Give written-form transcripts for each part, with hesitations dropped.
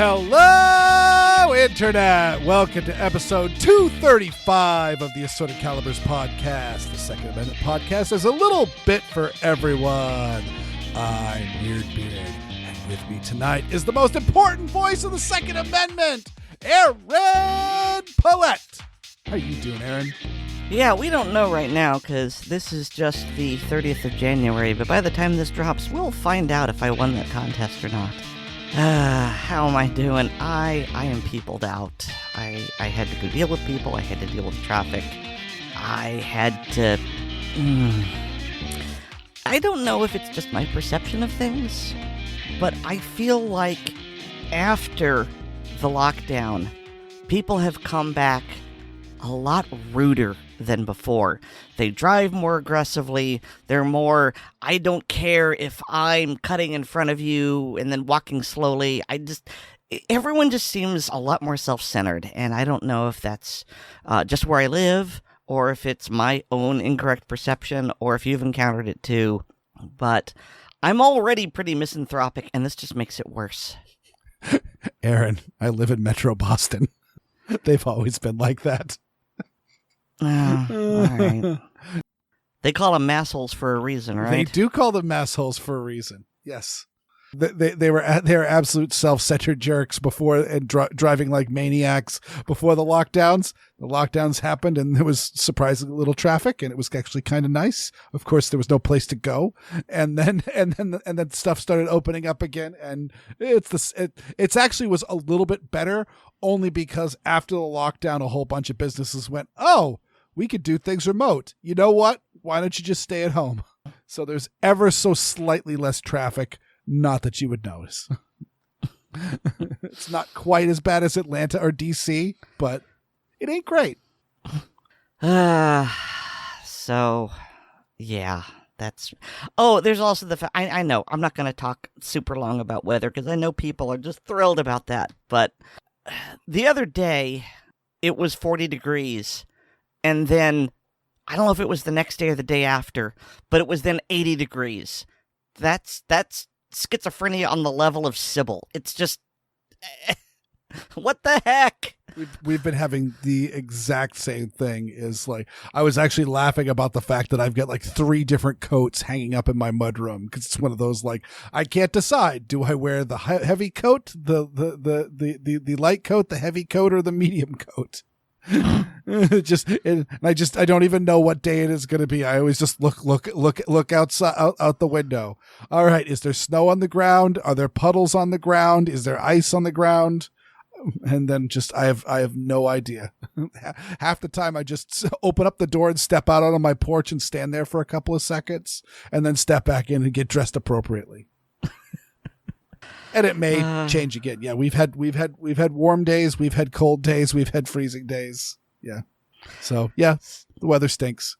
Hello, Internet! Welcome to episode 235 of the Assorted Calibers podcast. The Second Amendment podcast is a little bit for everyone. I'm Weer'd, and with me tonight is the most important voice of the Second Amendment, Aaron Paulette. How are you doing, Aaron? Yeah, we don't know right now because this is just the 30th of January, but by the time this drops, we'll find out if I won that contest or not. How am I doing? I am peopled out. I had to go deal with people. I had to deal with traffic. I had to... I don't know if it's just my perception of things, but I feel like after the lockdown, people have come back a lot ruder than before. They drive more aggressively. They're more, I don't care if I'm cutting in front of you and then walking slowly. Everyone just seems a lot more self-centered, and I don't know if that's just where I live or if it's my own incorrect perception or if you've encountered it too. But I'm already pretty misanthropic, and this just makes it worse. Aaron, I live in Metro Boston. They've always been like that. All right. They call them massholes for a reason, right? They do call them massholes for a reason. Yes. They were absolute self-centered jerks before and driving like maniacs before the lockdowns. The lockdowns happened and there was surprisingly little traffic and it was actually kind of nice. Of course, there was no place to go, and then stuff started opening up again. And it's actually was a little bit better only because after the lockdown, a whole bunch of businesses went, oh, we could do things remote. You know what? Why don't you just stay at home? So there's ever so slightly less traffic. Not that you would notice. It's not quite as bad as Atlanta or DC, but it ain't great. So, yeah, that's... Oh, there's also the fact... I know, I'm not going to talk super long about weather because I know people are just thrilled about that. But the other day, it was 40 degrees. And then, I don't know if it was the next day or the day after, but it was then 80 degrees. That's schizophrenia on the level of Sybil. It's just... what the heck? We've been having the exact same thing. Is like, I was actually laughing about the fact that I've got like 3 different coats hanging up in my mudroom because it's one of those like, I can't decide. Do I wear the heavy coat, the light coat, the heavy coat, or the medium coat? I don't even know what day it is going to be. I always just look outside out the window. All right, is there snow on the ground? Are there puddles on the ground? Is there ice on the ground? And then just I have no idea. Half the time I just open up the door and step out on my porch and stand there for a couple of seconds and then step back in and get dressed appropriately. And it may change again. Yeah, we've had warm days, we've had cold days, we've had freezing days. Yeah. So, yeah, the weather stinks.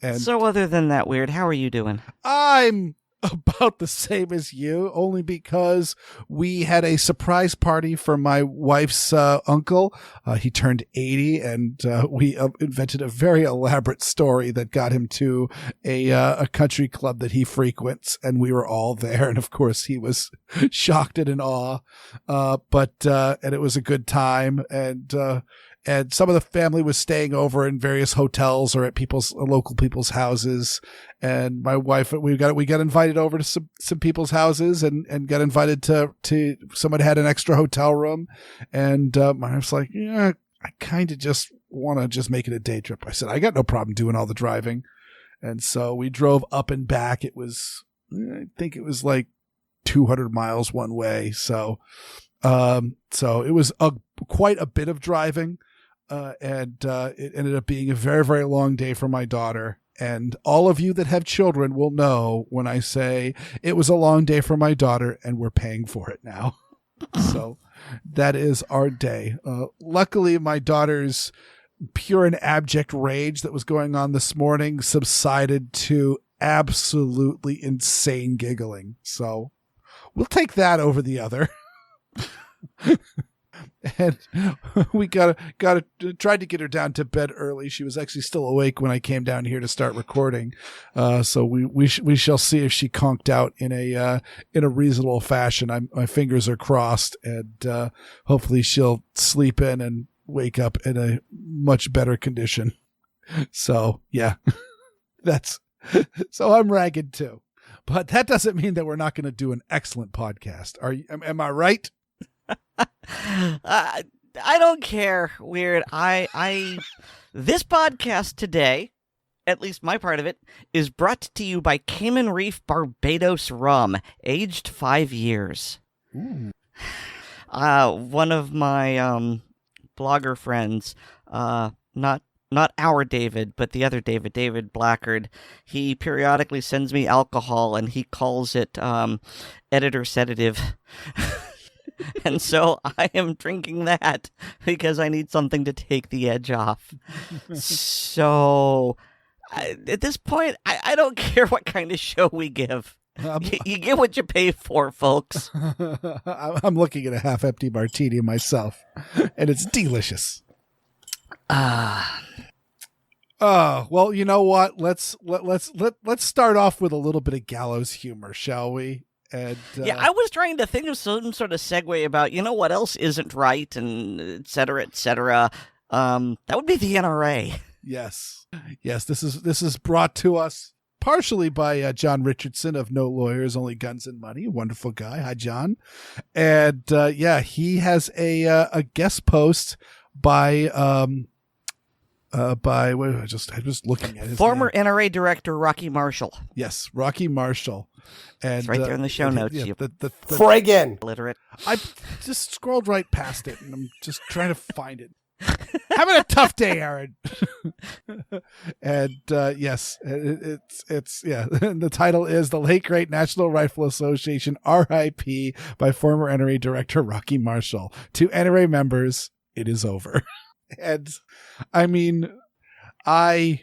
And so other than that, Weer'd, how are you doing? I'm about the same as you, only because we had a surprise party for my wife's uncle. He turned 80, and we invented a very elaborate story that got him to a country club that he frequents, and we were all there. And of course, he was shocked and in awe. And it was a good time. And some of the family was staying over in various hotels or at local people's houses. And my wife, we got invited over to some people's houses and got invited to someone had an extra hotel room. And my wife's like, yeah, I kind of just want to just make it a day trip. I said, I got no problem doing all the driving. And so we drove up and back. I think it was like 200 miles one way. So it was quite a bit of driving. And it ended up being a very, very long day for my daughter. And all of you that have children will know when I say it was a long day for my daughter and we're paying for it now. So that is our day. Luckily, my daughter's pure and abject rage that was going on this morning subsided to absolutely insane giggling. So we'll take that over the other. And we tried to get her down to bed early. She was actually still awake when I came down here to start recording. So we shall see if she conked out in a reasonable fashion. My fingers are crossed, and hopefully she'll sleep in and wake up in a much better condition. So yeah, so I'm ragged too, but that doesn't mean that we're not going to do an excellent podcast. Am I right? I don't care, Weer'd. This podcast today, at least my part of it, is brought to you by Cayman Reef Barbados Rum, aged 5 years. Ooh. One of my blogger friends, not our David, but the other David Blackard, he periodically sends me alcohol, and he calls it editor sedative. And so I am drinking that because I need something to take the edge off. So at this point, I don't care what kind of show we give. You get what you pay for, folks. I'm looking at a half-empty martini myself, and it's delicious. Well, you know what? Let's start off with a little bit of gallows humor, shall we? And, yeah, I was trying to think of some sort of segue about, what else isn't right, and et cetera, et cetera. That would be the NRA. Yes. This is brought to us partially by John Richardson of No Lawyers, Only Guns and Money. Wonderful guy. Hi, John. And he has a guest post by I was looking at his former name. NRA director Rocky Marshall. Yes, Rocky Marshall. And it's right there in the show notes. Yeah, friggin' illiterate. I just scrolled right past it, and I'm just trying to find it. Having a tough day, Aaron. And yes, it's yeah. The title is "The Late Great National Rifle Association R.I.P. by former NRA director Rocky Marshall. To NRA members, it is over." And I mean, I'm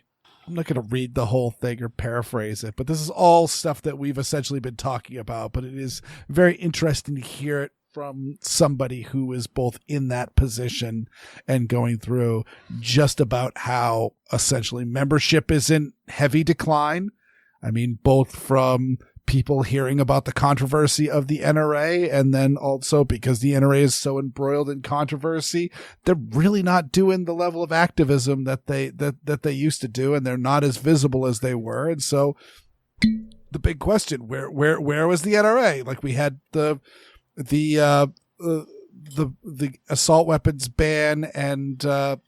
not going to read the whole thing or paraphrase it, but this is all stuff that we've essentially been talking about, but it is very interesting to hear it from somebody who is both in that position and going through just about how essentially membership is in heavy decline. I mean, both from people hearing about the controversy of the NRA, and then also because the NRA is so embroiled in controversy, they're really not doing the level of activism that they used to do, and they're not as visible as they were. And so the big question, where was the NRA? Like, we had the assault weapons ban and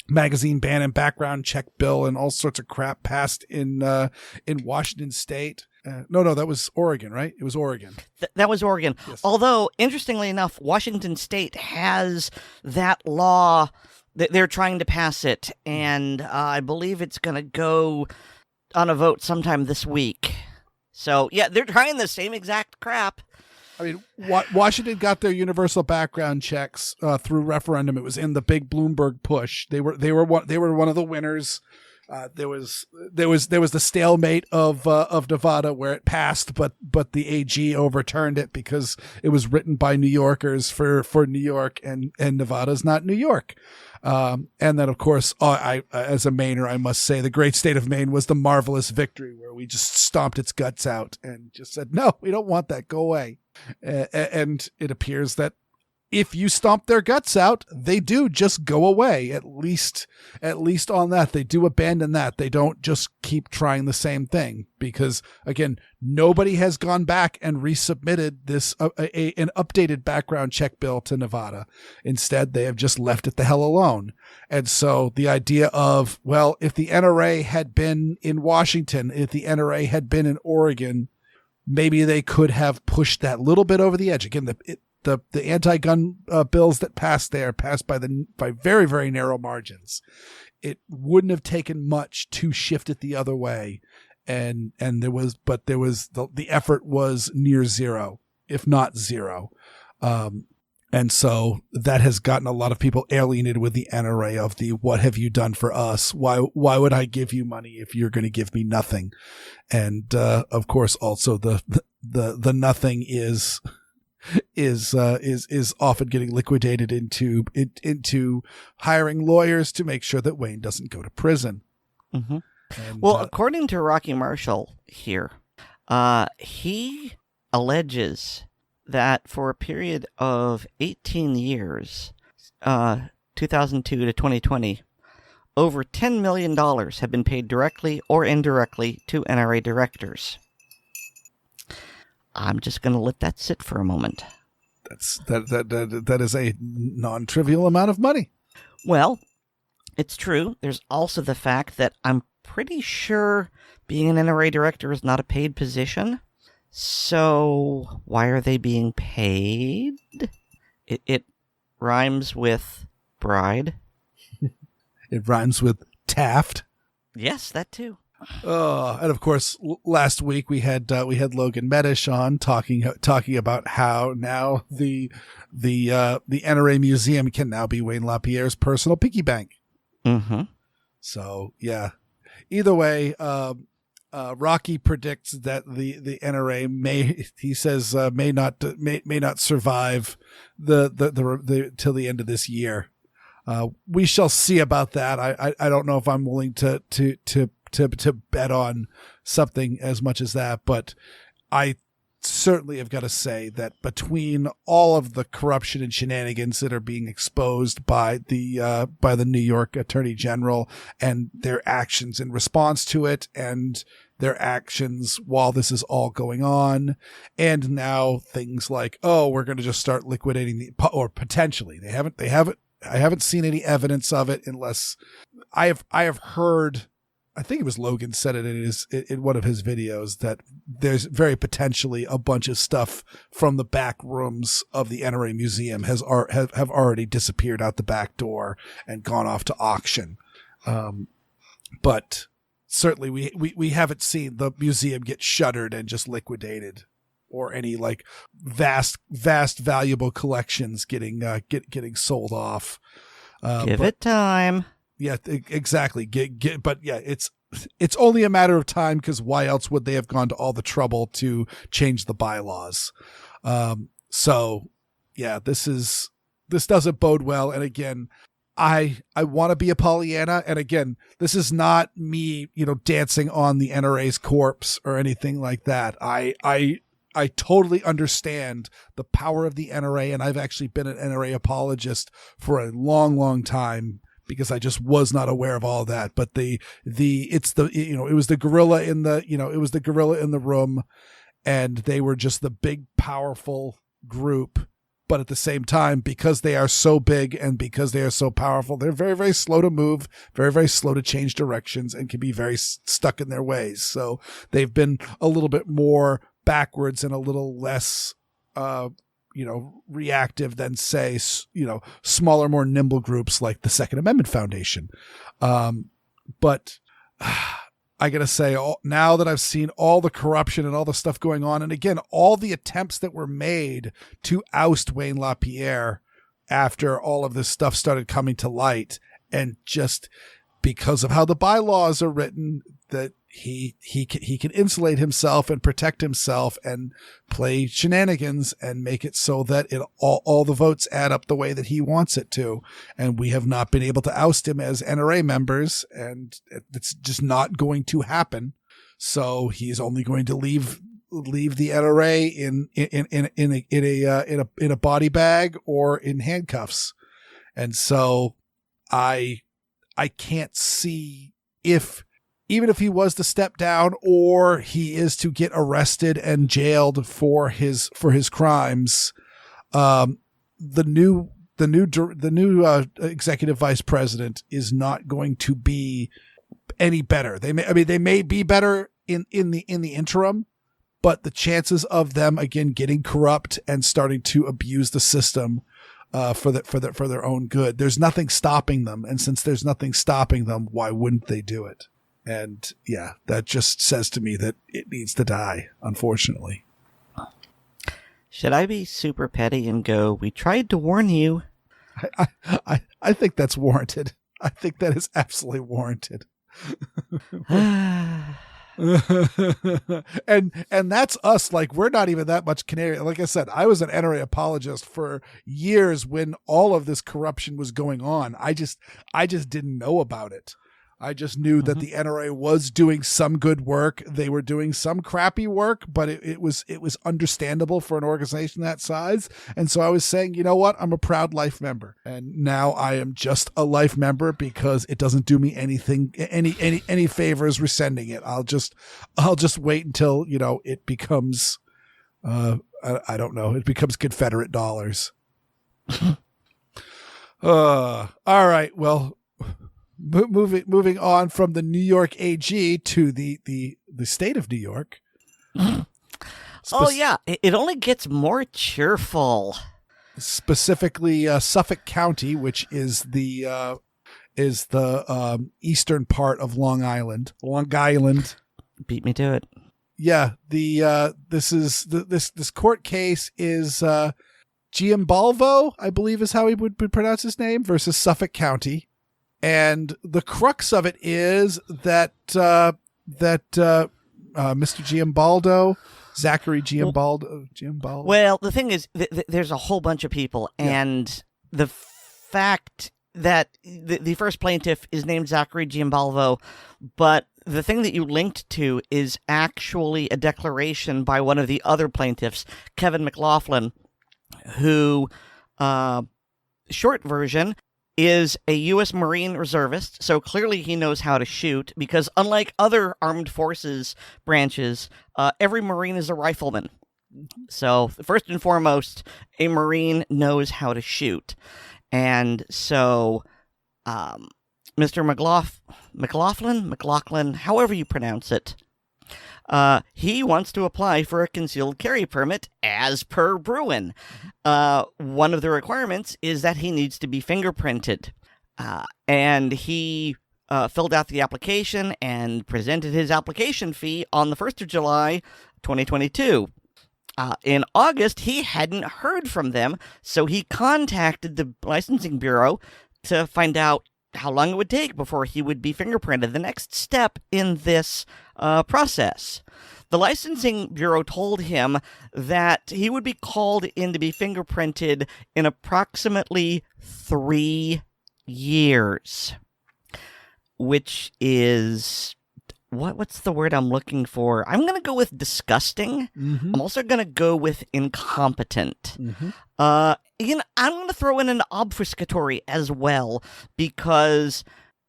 magazine ban and background check bill and all sorts of crap passed in Washington State. No, that was Oregon, right? It was Oregon. That was Oregon. Yes. Although, interestingly enough, Washington State has that law. They're trying to pass it, and I believe it's going to go on a vote sometime this week. So, yeah, they're trying the same exact crap. I mean, Washington got their universal background checks through referendum. It was in the big Bloomberg push. They were one of the winners. There was the stalemate of Nevada where it passed, but the AG overturned it because it was written by New Yorkers for New York, and Nevada's not New York. And then, of course, I as a Mainer, I must say the great state of Maine was the marvelous victory where we just stomped its guts out and just said, no, we don't want that. Go away. And it appears that if you stomp their guts out, they do just go away. At least on that, they do abandon that. They don't just keep trying the same thing because, again, nobody has gone back and resubmitted this an updated background check bill to Nevada. Instead, they have just left it the hell alone. And so the idea of, well, if the NRA had been in Washington, if the NRA had been in Oregon, maybe they could have pushed that little bit over the edge. Again, the anti-gun bills that passed by very, very narrow margins. It wouldn't have taken much to shift it the other way. And the effort was near zero, if not zero. And so that has gotten a lot of people alienated with the NRA of the, what have you done for us? Why would I give you money if you're going to give me nothing? And, of course, also the nothing is is often getting liquidated into hiring lawyers to make sure that Wayne doesn't go to prison. Mm-hmm. And, well, according to Rocky Marshall here, he alleges that for a period of 18 years, 2002 to 2020, over $10 million have been paid directly or indirectly to NRA directors. I'm just going to let that sit for a moment. That is a non-trivial amount of money. Well, it's true. There's also the fact that I'm pretty sure being an NRA director is not a paid position. So why are they being paid? It rhymes with bride. It rhymes with Taft. Yes, that too. And of course, last week we had Logan Medish on talking about how now the NRA Museum can now be Wayne LaPierre's personal piggy bank. Mm-hmm. So yeah, either way, Rocky predicts that the NRA may not survive the till the end of this year. We shall see about that. I don't know if I'm willing to bet on something as much as that, but I certainly have got to say that between all of the corruption and shenanigans that are being exposed by the New York Attorney General and their actions in response to it and their actions while this is all going on, and now things like, oh, we're going to just start liquidating or potentially they haven't I haven't seen any evidence of it unless I have heard, I think it was Logan said it in one of his videos, that there's very potentially a bunch of stuff from the back rooms of the NRA Museum have already disappeared out the back door and gone off to auction. But certainly we haven't seen the museum get shuttered and just liquidated, or any like vast valuable collections getting sold off. Give it time. Yeah, exactly. But yeah, it's only a matter of time, because why else would they have gone to all the trouble to change the bylaws? So yeah, this doesn't bode well. And again, I want to be a Pollyanna. And again, this is not me, dancing on the NRA's corpse or anything like that. I totally understand the power of the NRA, and I've actually been an NRA apologist for a long, long time, because I just was not aware of all that. But it was the gorilla in the room, and they were just the big, powerful group. But at the same time, because they are so big and because they are so powerful, they're very, very slow to move, very, very slow to change directions, and can be very stuck in their ways. So they've been a little bit more backwards and a little less, reactive than, say, smaller, more nimble groups like the Second Amendment Foundation. But I got to say, now that I've seen all the corruption and all the stuff going on, and again, all the attempts that were made to oust Wayne LaPierre after all of this stuff started coming to light, and just because of how the bylaws are written, that he can insulate himself and protect himself and play shenanigans and make it so that all the votes add up the way that he wants it to. And we have not been able to oust him as NRA members, and it's just not going to happen. So he's only going to leave the NRA in a body bag or in handcuffs. And so I can't see, even if he was to step down or he is to get arrested and jailed for his crimes, the new executive vice president is not going to be any better. They may be better in the interim, but the chances of them again getting corrupt and starting to abuse the system for their own good, there's nothing stopping them. And since there's nothing stopping them, why wouldn't they do it? And yeah, that just says to me that it needs to die, unfortunately. Should I be super petty and go, we tried to warn you? I think that's warranted. I think that is absolutely warranted. and that's us. Like, we're not even that much Canadian. Like I said, I was an NRA apologist for years when all of this corruption was going on. I just didn't know about it. I just knew that the NRA was doing some good work. They were doing some crappy work, but it was understandable for an organization that size. And so I was saying, you know what? I'm a proud Life member. And now I am just a Life member because it doesn't do me anything, any favors rescinding it. I'll just wait until, it becomes, I don't know, it becomes Confederate dollars. All right. Well, moving on from the New York AG to the state of New York. It only gets more cheerful. Specifically, Suffolk County, which is the eastern part of Long Island. Long Island. Beat me to it. Yeah. This court case is Giambalvo, I believe is how he would pronounce his name, versus Suffolk County. And the crux of it is that Mr. Giambalvo, Zachary Giambalvo. Well, the thing is, there's a whole bunch of people, and the fact that the first plaintiff is named Zachary Giambalvo, but the thing that you linked to is actually a declaration by one of the other plaintiffs, Kevin McLaughlin, who, short version, is a U.S. Marine reservist, so clearly he knows how to shoot, because unlike other armed forces branches, every Marine is a rifleman. So, first and foremost, a Marine knows how to shoot. And so, Mr. McLaughlin, however you pronounce it, he wants to apply for a concealed carry permit as per Bruin. One of the requirements is that he needs to be fingerprinted. And he filled out the application and presented his application fee on the 1st of July, 2022. In August, he hadn't heard from them, so he contacted the licensing bureau to find out how long it would take before he would be fingerprinted, the next step in this process. The licensing bureau told him that he would be called in to be fingerprinted in approximately 3 years, which is... What's the word I'm looking for? I'm going to go with disgusting. Mm-hmm. I'm also going to go with incompetent. Mm-hmm. I'm going to throw in an obfuscatory as well, because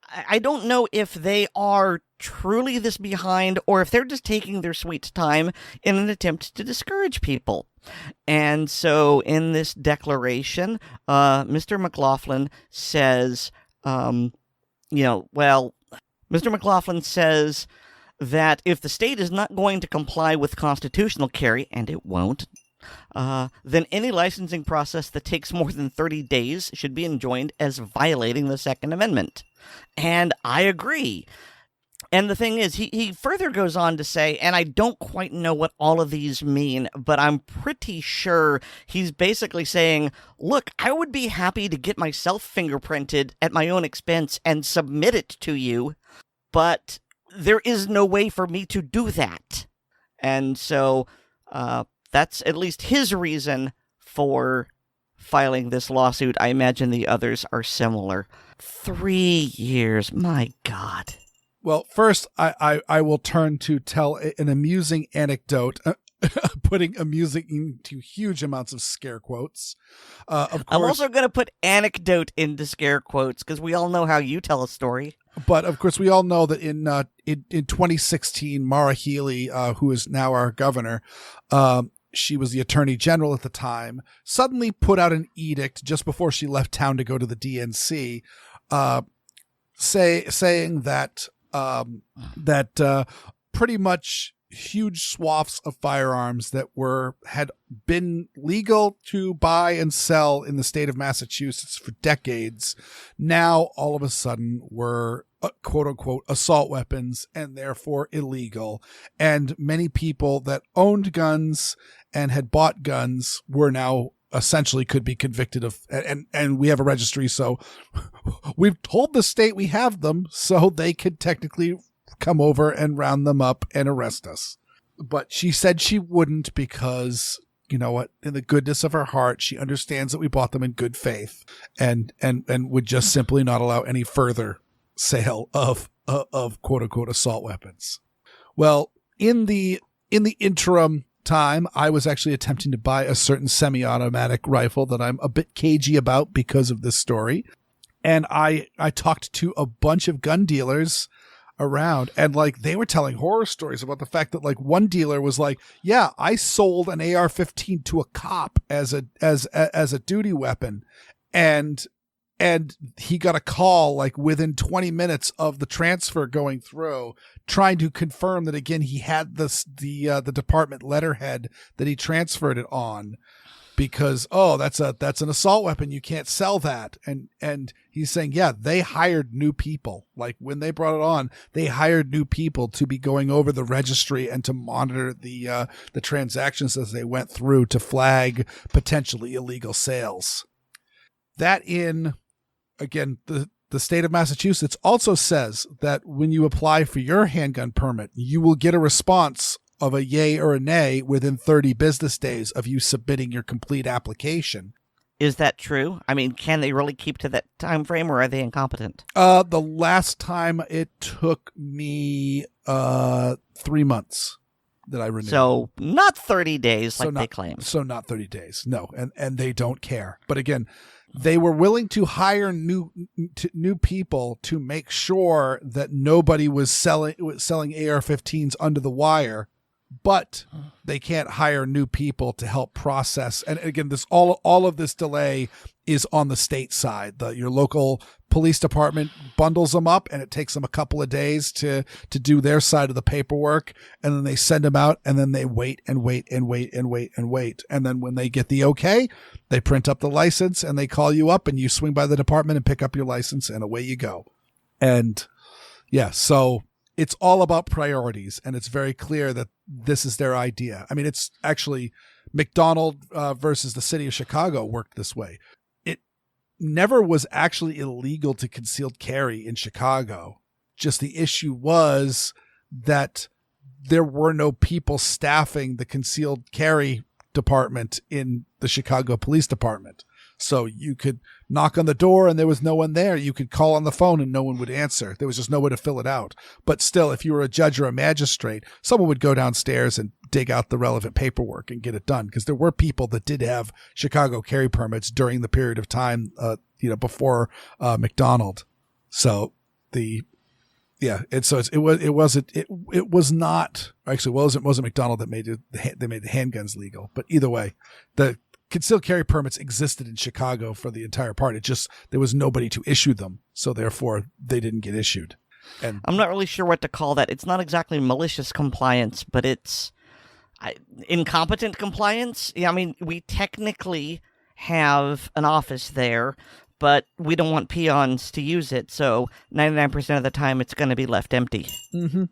I don't know if they are truly this behind or if they're just taking their sweet time in an attempt to discourage people. And so in this declaration, Mr. McLaughlin says, Mr. McLaughlin says that if the state is not going to comply with constitutional carry, and it won't, then any licensing process that takes more than 30 days should be enjoined as violating the Second Amendment. And I agree. And the thing is, he further goes on to say, and I don't quite know what all of these mean, but I'm pretty sure he's basically saying, look, I would be happy to get myself fingerprinted at my own expense and submit it to you, but there is no way for me to do that. And so that's at least his reason for filing this lawsuit. I imagine the others are similar. 3 years, my God. Well, first, I will turn to tell an amusing anecdote, putting amusing into huge amounts of scare quotes. Of course, I'm also going to put anecdote into scare quotes because we all know how you tell a story. But, of course, we all know that in 2016, Maura Healey, who is now our governor, she was the attorney general at the time, suddenly put out an edict just before she left town to go to the DNC, saying that pretty much huge swaths of firearms that had been legal to buy and sell in the state of Massachusetts for decades now all of a sudden were quote unquote assault weapons and therefore illegal. And many people that owned guns and had bought guns were now essentially could be convicted of, and we have a registry. So we've told the state we have them so they could technically come over and round them up and arrest us. But she said she wouldn't because, you know what, in the goodness of her heart, she understands that we bought them in good faith and would just simply not allow any further sale of quote unquote assault weapons. Well, in the interim time, I was actually attempting to buy a certain semi-automatic rifle that I'm a bit cagey about because of this story. And I talked to a bunch of gun dealers around, and like they were telling horror stories about the fact that like one dealer was like, yeah, I sold an AR-15 to a cop as a duty weapon, and he got a call like within 20 minutes of the transfer going through, trying to confirm that again he had the department letterhead that he transferred it on, because that's an assault weapon, you can't sell that. And he's saying, yeah, they hired new people. Like when they brought it on, they hired new people to be going over the registry and to monitor the transactions as they went through to flag potentially illegal sales. That in, again, the state of Massachusetts also says that when you apply for your handgun permit, you will get a response of a yay or a nay within 30 business days of you submitting your complete application. Is that true? I mean, can they really keep to that time frame, or are they incompetent? The last time it took me 3 months that I renewed. So not 30 days like they claim. So not 30 days. No, and they don't care. But again, they were willing to hire new people to make sure that nobody was selling AR-15s under the wire. But they can't hire new people to help process. And again, this all of this delay is on the state side. Your local police department bundles them up, and it takes them a couple of days to do their side of the paperwork, and then they send them out, and then they wait and wait and wait and wait and wait. And then when they get the okay, they print up the license and they call you up, and you swing by the department and pick up your license, and away you go. And yeah, so it's all about priorities, and it's very clear that this is their idea. I mean, it's actually McDonald versus the city of Chicago worked this way. It never was actually illegal to concealed carry in Chicago. Just the issue was that there were no people staffing the concealed carry department in the Chicago Police Department. So you could knock on the door and there was no one there. You could call on the phone and no one would answer. There was just no way to fill it out. But still, if you were a judge or a magistrate, someone would go downstairs and dig out the relevant paperwork and get it done. Because there were people that did have Chicago carry permits during the period of time, before McDonald. So it wasn't McDonald that made they made the handguns legal. But either way, the concealed carry permits existed in Chicago for the entire part. It just, there was nobody to issue them. So therefore they didn't get issued. And I'm not really sure what to call that. It's not exactly malicious compliance, but it's incompetent compliance. Yeah, I mean, we technically have an office there, but we don't want peons to use it. So 99% of the time it's going to be left empty. Mm-hmm.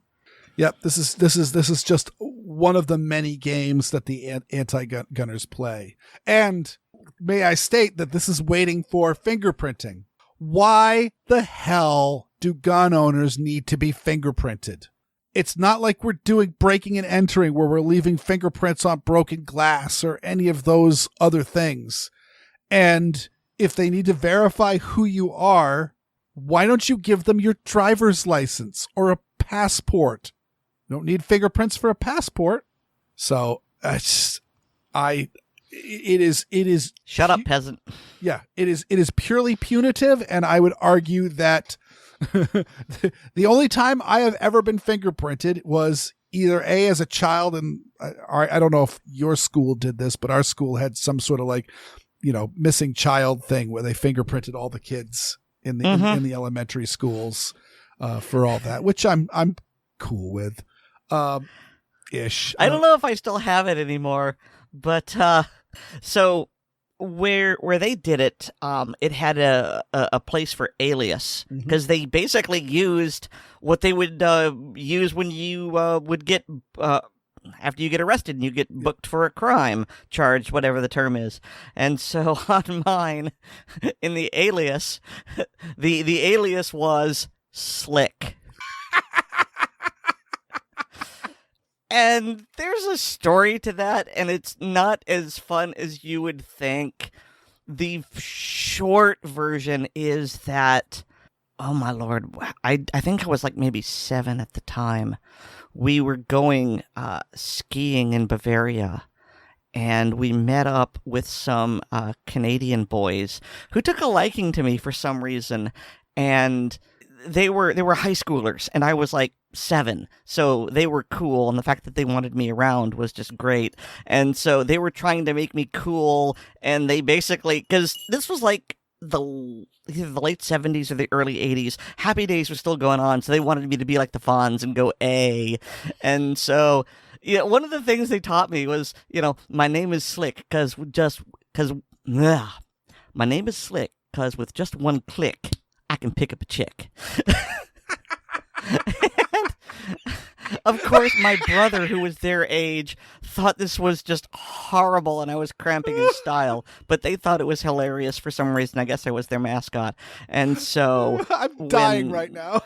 Yep, this is just one of the many games that the anti-gunners play. And may I state that this is waiting for fingerprinting. Why the hell do gun owners need to be fingerprinted? It's not like we're doing breaking and entering where we're leaving fingerprints on broken glass or any of those other things. And if they need to verify who you are, why don't you give them your driver's license or a passport? You don't need fingerprints for a passport. So it is. Shut up, peasant. Yeah, it is purely punitive. And I would argue that the only time I have ever been fingerprinted was either as a child. And I don't know if your school did this, but our school had some sort of missing child thing where they fingerprinted all the kids in the elementary schools for all that, which I'm cool with. Ish. I don't know if I still have it anymore, but so where they did it, it had a place for alias, because they basically used what they would use when you would get after you get arrested and you get booked for a crime charge, whatever the term is. And so on mine, in the alias, the alias was Slick. And there's a story to that, and it's not as fun as you would think. The short version is that, oh my lord, I think I was like maybe 7 at the time. We were going skiing in Bavaria, and we met up with some Canadian boys who took a liking to me for some reason, and they were high schoolers, and I was like 7, so they were cool, and the fact that they wanted me around was just great. And so they were trying to make me cool, and they basically, because this was like either the late 70s or the early 80s, Happy Days was still going on, so they wanted me to be like the Fonz and go A. And so, one of the things they taught me was, my name is Slick because my name is Slick because with just one click, I can pick up a chick. And, of course, my brother, who was their age, thought this was just horrible and I was cramping his style. But they thought it was hilarious for some reason. I guess I was their mascot. And so... I'm dying right now.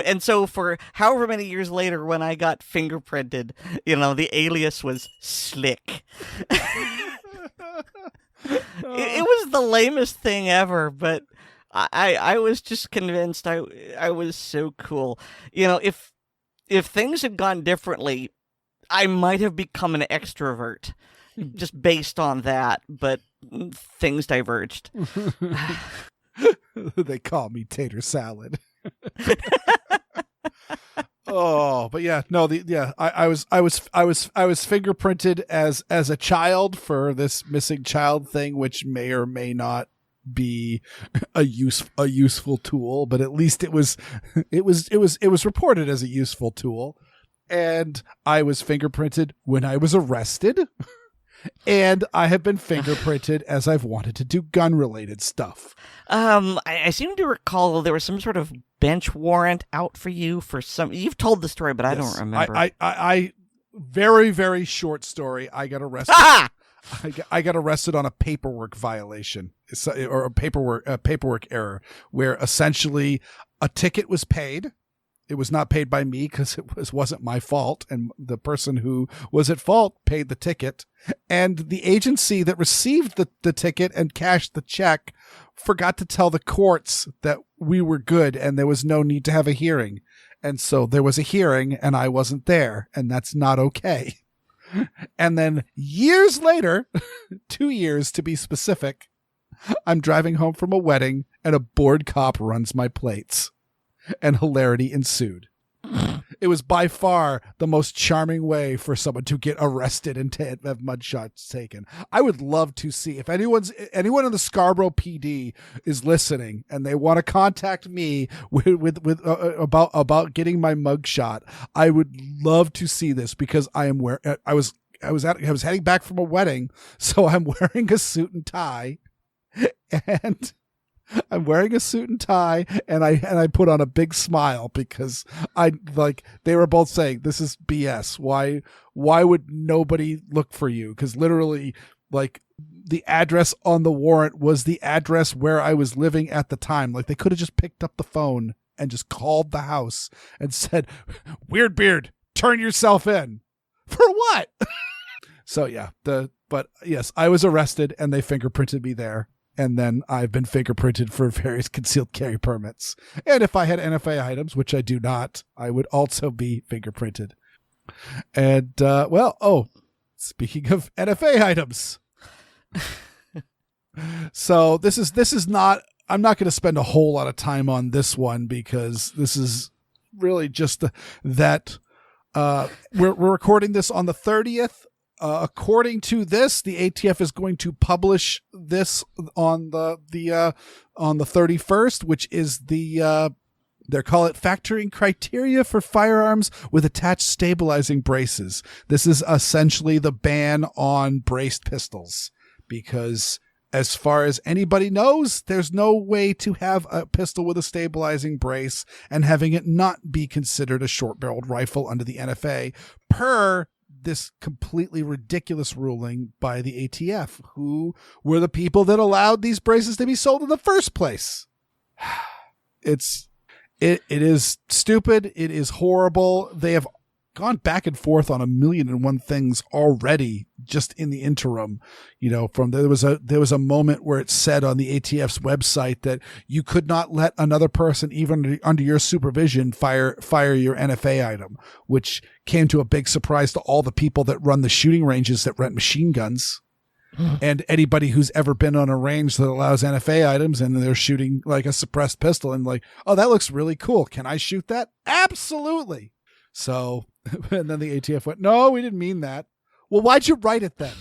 And so for however many years later, when I got fingerprinted, the alias was Slick. It was the lamest thing ever, but... I was just convinced I was so cool. If things had gone differently, I might have become an extrovert just based on that, but things diverged. They call me tater salad. Oh, but yeah, no, I was fingerprinted as a child for this missing child thing, which may or may not be a useful tool, but at least it was reported as a useful tool. And I was fingerprinted when I was arrested, and I have been fingerprinted as I've wanted to do gun related stuff. I seem to recall there was some sort of bench warrant out for you for some. You've told the story, but I don't remember. I very, very short story. I got arrested. I got arrested on a paperwork violation or a paperwork error where essentially a ticket was paid. It was not paid by me because it wasn't my fault. And the person who was at fault paid the ticket. And the agency that received the ticket and cashed the check forgot to tell the courts that we were good and there was no need to have a hearing. And so there was a hearing and I wasn't there, and that's not okay. And then years later, 2 years to be specific, I'm driving home from a wedding and a bored cop runs my plates, and hilarity ensued. It was by far the most charming way for someone to get arrested and to have mugshots taken. I would love to see if anyone in the Scarborough PD is listening and they want to contact me about getting my mugshot. I would love to see this because I was heading back from a wedding, so I'm wearing a suit and tie, and I put on a big smile because they were both saying this is BS. Why would nobody look for you? Because literally, the address on the warrant was the address where I was living at the time. They could have just picked up the phone and just called the house and said, "Weird Beard, turn yourself in." For what? So yeah, but yes, I was arrested and they fingerprinted me there. And then I've been fingerprinted for various concealed carry permits. And if I had NFA items, which I do not, I would also be fingerprinted. And, speaking of NFA items. So this is not, I'm not going to spend a whole lot of time on this one because this is really just that we're recording this on the 30th. According to this, the ATF is going to publish this on the 31st, which is they call it factoring criteria for firearms with attached stabilizing braces. This is essentially the ban on braced pistols because as far as anybody knows, there's no way to have a pistol with a stabilizing brace and having it not be considered a short-barreled rifle under the NFA per this completely ridiculous ruling by the ATF, who were the people that allowed these braces to be sold in the first place. It is stupid. It is horrible. They have gone back and forth on 1,000,001 things already just in the interim. There was a moment where it said on the ATF's website that you could not let another person, even under your supervision, fire your NFA item, which came to a big surprise to all the people that run the shooting ranges that rent machine guns. And anybody who's ever been on a range that allows NFA items and they're shooting like a suppressed pistol and like, oh, that looks really cool. Can I shoot that? Absolutely. So, and then the ATF went, no, we didn't mean that. Well, why'd you write it then?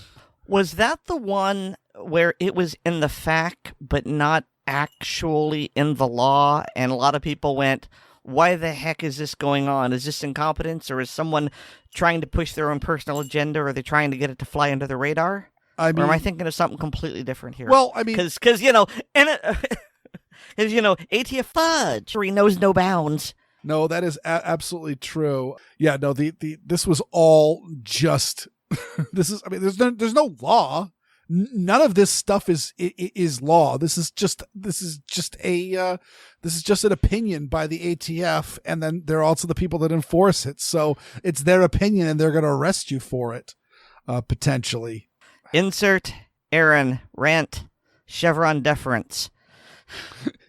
Was that the one where it was in the FAQ, but not actually in the law? And a lot of people went, why the heck is this going on? Is this incompetence, or is someone trying to push their own personal agenda, or are they trying to get it to fly under the radar? Or am I thinking of something completely different here? Well, I mean, because ATF fudge knows no bounds. No, that is absolutely true. Yeah, no, this was all just there's no law. None of this stuff is law. This is just an opinion by the ATF, and then they're also the people that enforce it. So it's their opinion, and they're going to arrest you for it, potentially. Insert Aaron rant Chevron deference.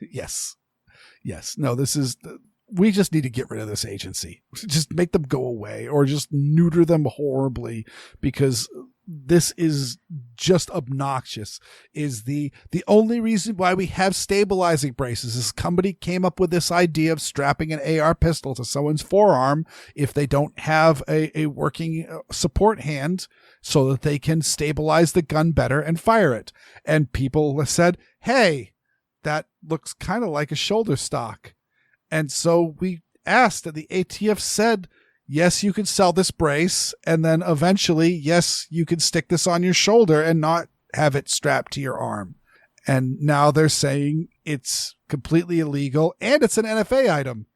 Yes. No, we just need to get rid of this agency. Just make them go away, or just neuter them horribly, because this is just obnoxious. Is the only reason why we have stabilizing braces is somebody came up with this idea of strapping an AR pistol to someone's forearm if they don't have a working support hand, so that they can stabilize the gun better and fire it. And people said, hey, that looks kind of like a shoulder stock. And so we asked, and the ATF said, yes, you can sell this brace. And then eventually, yes, you can stick this on your shoulder and not have it strapped to your arm. And now they're saying it's completely illegal and it's an NFA item.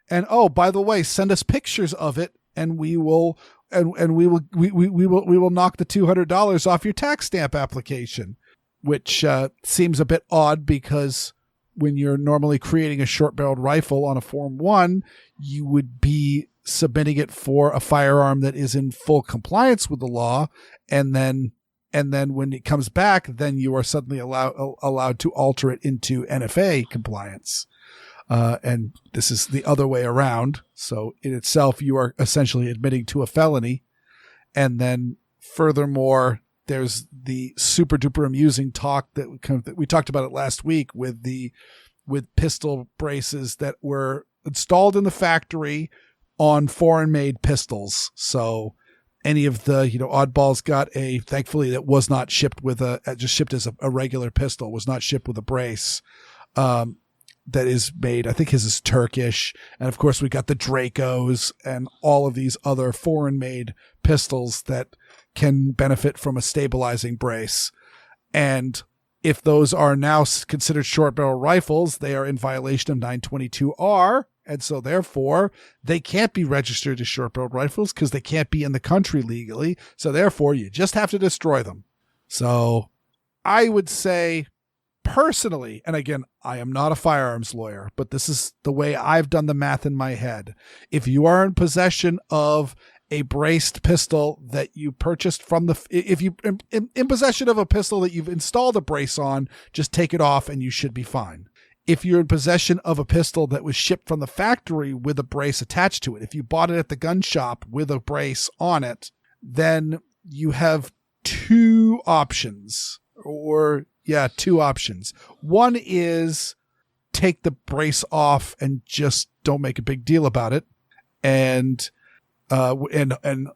And oh, by the way, send us pictures of it, and we will knock the $200 off your tax stamp application, which seems a bit odd, because when you're normally creating a short-barreled rifle on a Form 1, you would be submitting it for a firearm that is in full compliance with the law, and then when it comes back, then you are suddenly allowed to alter it into NFA compliance. And this is the other way around. So in itself, you are essentially admitting to a felony. And then furthermore, there's the super duper amusing talk that we talked about it last week with pistol braces that were installed in the factory on foreign made pistols. So any of the, oddballs got thankfully that was not shipped with just shipped as a regular pistol, was not shipped with a brace. That is made, I think his is Turkish. And of course we got the Dracos and all of these other foreign made pistols that can benefit from a stabilizing brace. And if those are now considered short barrel rifles, they are in violation of 922R. And so therefore they can't be registered as short barrel rifles because they can't be in the country legally. So therefore you just have to destroy them. So I would say, personally, and again, I am not a firearms lawyer, but this is the way I've done the math in my head. If you are in possession of a braced pistol that you purchased from if you in possession of a pistol that you've installed a brace on, just take it off and you should be fine. If you're in possession of a pistol that was shipped from the factory with a brace attached to it, if you bought it at the gun shop with a brace on it, then you have two options. One is take the brace off and just don't make a big deal about it, and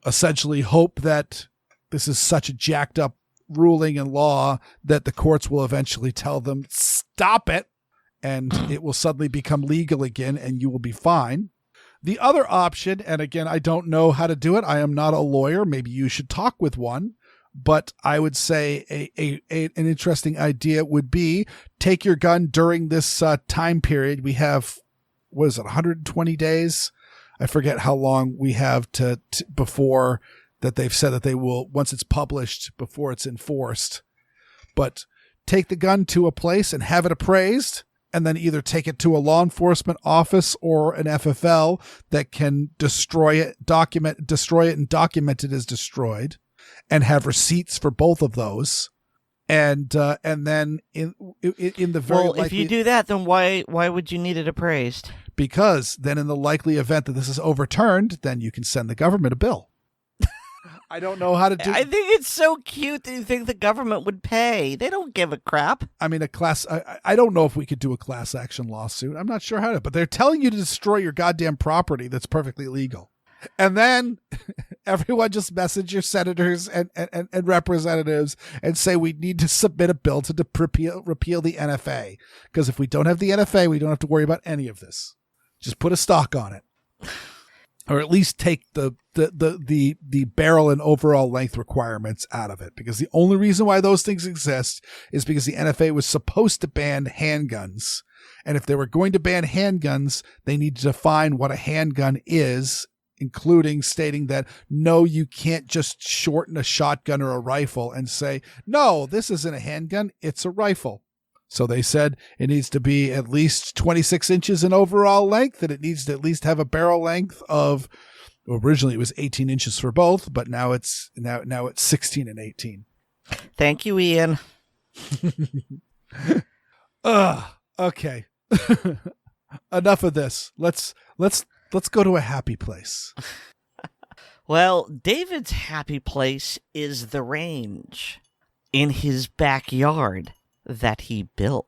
essentially hope that this is such a jacked up ruling and law that the courts will eventually tell them, stop it, and it will suddenly become legal again and you will be fine. The other option, and again, I don't know how to do it. I am not a lawyer. Maybe you should talk with one. But I would say an interesting idea would be take your gun during this time period. We have, 120 days? I forget how long we have to before that they've said that they will, once it's published, before it's enforced. But take the gun to a place and have it appraised and then either take it to a law enforcement office or an FFL that can destroy it and document it as destroyed, and have receipts for both of those. And then in the very likely, if you do that, then why would you need it appraised? Because then in the likely event that this is overturned, then you can send the government a bill. I don't know how to do. I think it's so cute that you think the government would pay. They don't give a crap. I mean, I don't know if we could do a class action lawsuit. I'm not sure how to, but they're telling you to destroy your goddamn property that's perfectly legal. And then everyone just message your senators and representatives and say we need to submit a bill to repeal the NFA. Because if we don't have the NFA, we don't have to worry about any of this. Just put a stock on it. Or at least take the barrel and overall length requirements out of it. Because the only reason why those things exist is because the NFA was supposed to ban handguns. And if they were going to ban handguns, they need to define what a handgun is, including stating that, no, you can't just shorten a shotgun or a rifle and say, no, this isn't a handgun, it's a rifle. So they said it needs to be at least 26 inches in overall length, and it needs to at least have a barrel length of, originally it was 18 inches for both, but now it's 16 and 18. Thank you, Ian. Okay. Enough of this. Let's go to a happy place. Well, David's happy place is the range in his backyard that he built.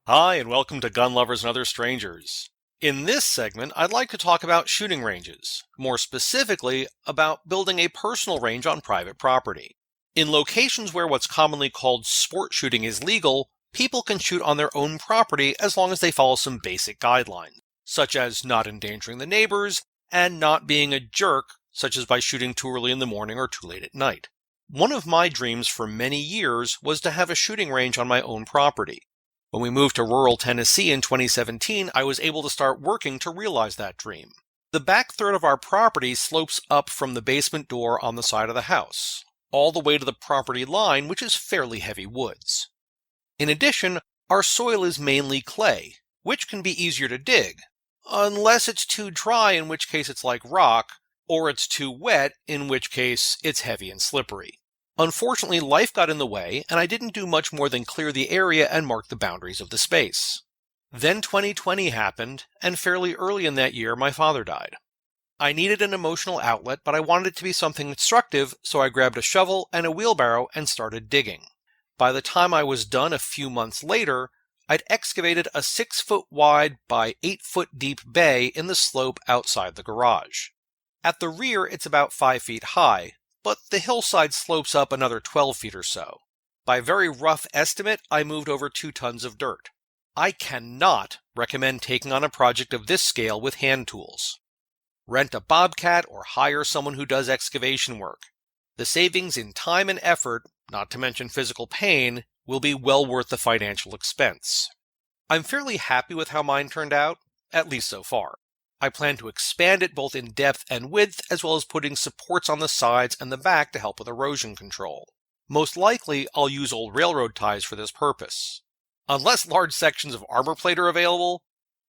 Hi, and welcome to Gun Lovers and Other Strangers. In this segment, I'd like to talk about shooting ranges, more specifically about building a personal range on private property. In locations where what's commonly called sport shooting is legal, people can shoot on their own property as long as they follow some basic guidelines, such as not endangering the neighbors and not being a jerk, such as by shooting too early in the morning or too late at night. One of my dreams for many years was to have a shooting range on my own property. When we moved to rural Tennessee in 2017, I was able to start working to realize that dream. The back third of our property slopes up from the basement door on the side of the house, all the way to the property line, which is fairly heavy woods. In addition, our soil is mainly clay, which can be easier to dig, unless it's too dry, in which case it's like rock, or it's too wet, in which case it's heavy and slippery. Unfortunately, life got in the way, and I didn't do much more than clear the area and mark the boundaries of the space. Then 2020 happened, and fairly early in that year, my father died. I needed an emotional outlet, but I wanted it to be something instructive, so I grabbed a shovel and a wheelbarrow and started digging. By the time I was done a few months later, I'd excavated a 6-foot wide by 8-foot deep bay in the slope outside the garage. At the rear, it's about 5 feet high, but the hillside slopes up another 12 feet or so. By very rough estimate, I moved over 2 tons of dirt. I cannot recommend taking on a project of this scale with hand tools. Rent a bobcat or hire someone who does excavation work. The savings in time and effort, not to mention physical pain, will be well worth the financial expense. I'm fairly happy with how mine turned out, at least so far. I plan to expand it both in depth and width, as well as putting supports on the sides and the back to help with erosion control. Most likely, I'll use old railroad ties for this purpose. Unless large sections of armor plate are available,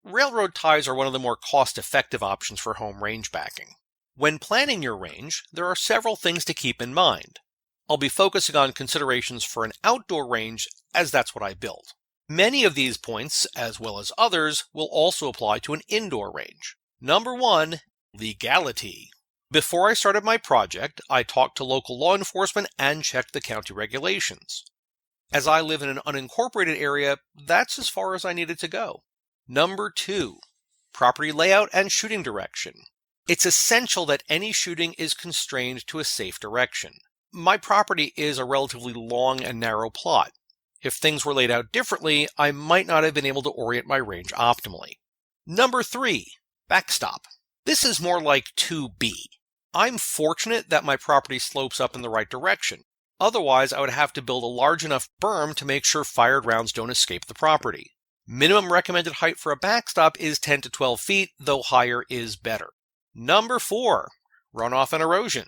railroad ties are one of the more cost-effective options for home range backing. When planning your range, there are several things to keep in mind. I'll be focusing on considerations for an outdoor range, as that's what I built. Many of these points, as well as others, will also apply to an indoor range. Number 1, legality. Before I started my project, I talked to local law enforcement and checked the county regulations. As I live in an unincorporated area, that's as far as I needed to go. Number 2, property layout and shooting direction. It's essential that any shooting is constrained to a safe direction. My property is a relatively long and narrow plot. If things were laid out differently, I might not have been able to orient my range optimally. Number 3, backstop. This is more like 2B. I'm fortunate that my property slopes up in the right direction. Otherwise, I would have to build a large enough berm to make sure fired rounds don't escape the property. Minimum recommended height for a backstop is 10 to 12 feet, though higher is better. Number 4, runoff and erosion.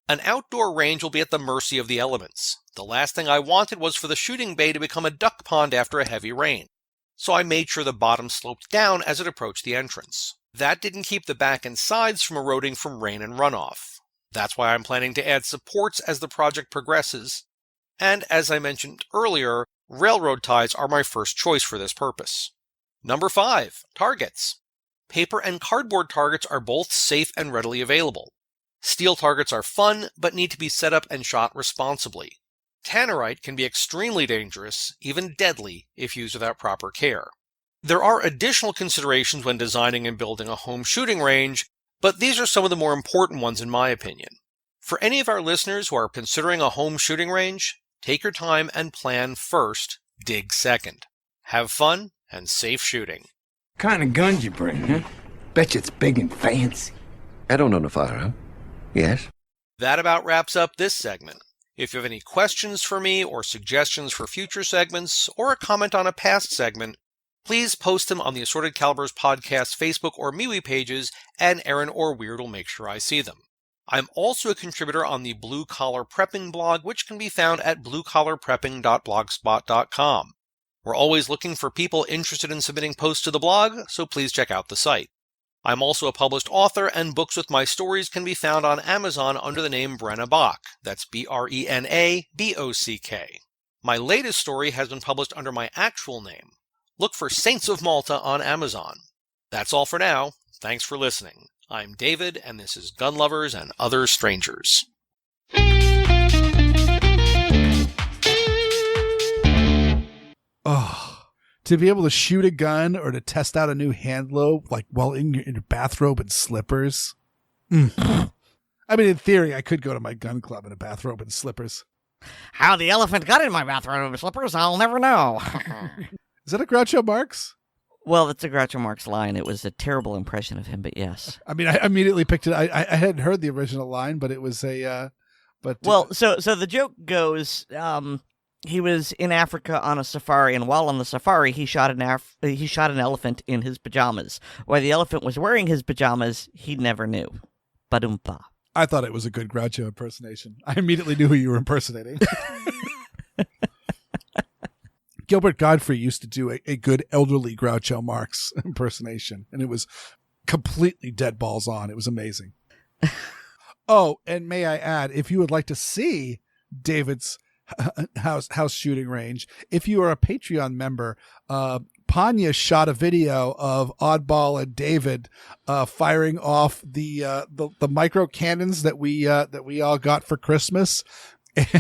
An outdoor range will be at the mercy of the elements. The last thing I wanted was for the shooting bay to become a duck pond after a heavy rain. So I made sure the bottom sloped down as it approached the entrance. That didn't keep the back and sides from eroding from rain and runoff. That's why I'm planning to add supports as the project progresses. And as I mentioned earlier, railroad ties are my first choice for this purpose. Number 5, targets. Paper and cardboard targets are both safe and readily available. Steel targets are fun, but need to be set up and shot responsibly. Tannerite can be extremely dangerous, even deadly, if used without proper care. There are additional considerations when designing and building a home shooting range, but these are some of the more important ones in my opinion. For any of our listeners who are considering a home shooting range, take your time and plan first, dig second. Have fun and safe shooting. Kind of guns you bring, huh? Bet you it's big and fancy. I don't own a firearm. Yes? That about wraps up this segment. If you have any questions for me or suggestions for future segments or a comment on a past segment, please post them on the Assorted Calibers Podcast Facebook or MeWe pages, and Aaron or Weer'd will make sure I see them. I'm also a contributor on the Blue Collar Prepping blog, which can be found at bluecollarprepping.blogspot.com. We're always looking for people interested in submitting posts to the blog, so please check out the site. I'm also a published author, and books with my stories can be found on Amazon under the name Brena Bock. That's BRENABOCK. My latest story has been published under my actual name. Look for Saints of Malta on Amazon. That's all for now. Thanks for listening. I'm David, and this is Gun Lovers and Other Strangers. Oh, to be able to shoot a gun or to test out a new hand lobe, like while in your bathrobe and slippers. I mean, in theory, I could go to my gun club in a bathrobe and slippers. How the elephant got in my bathrobe slippers, I'll never know. Is that a Groucho Marx? Well, that's a Groucho Marx line. It was a terrible impression of him, but yes. I mean, I immediately picked it. I hadn't heard the original line, but it was a. So the joke goes, he was in Africa on a safari, and while on the safari, he shot an elephant in his pajamas. Why the elephant was wearing his pajamas, he never knew. Ba-dum-ba. I thought it was a good Groucho impersonation. I immediately knew who you were impersonating. Gilbert Godfrey used to do a good elderly Groucho Marx impersonation, and it was completely dead balls on. It was amazing. Oh, and may I add, if you would like to see David's house shooting range, if you are a Patreon member, Panya shot a video of Oddball and David firing off the micro cannons that we all got for Christmas,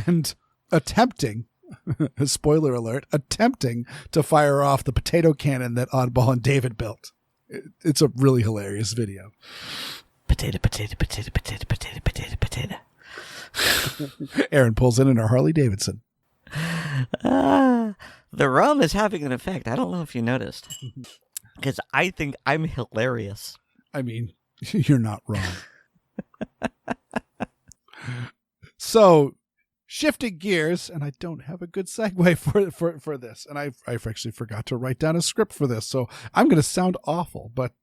and attempting spoiler alert, attempting to fire off the potato cannon that Oddball and David built. It's a really hilarious video. Potato, potato, potato, potato, potato, potato, potato. Aaron pulls in her Harley Davidson. The rum is having an effect. I don't know if you noticed. Because I think I'm hilarious. I mean, you're not wrong. So, shifting gears, and I don't have a good segue for this, and I've actually forgot to write down a script for this, so I'm going to sound awful, but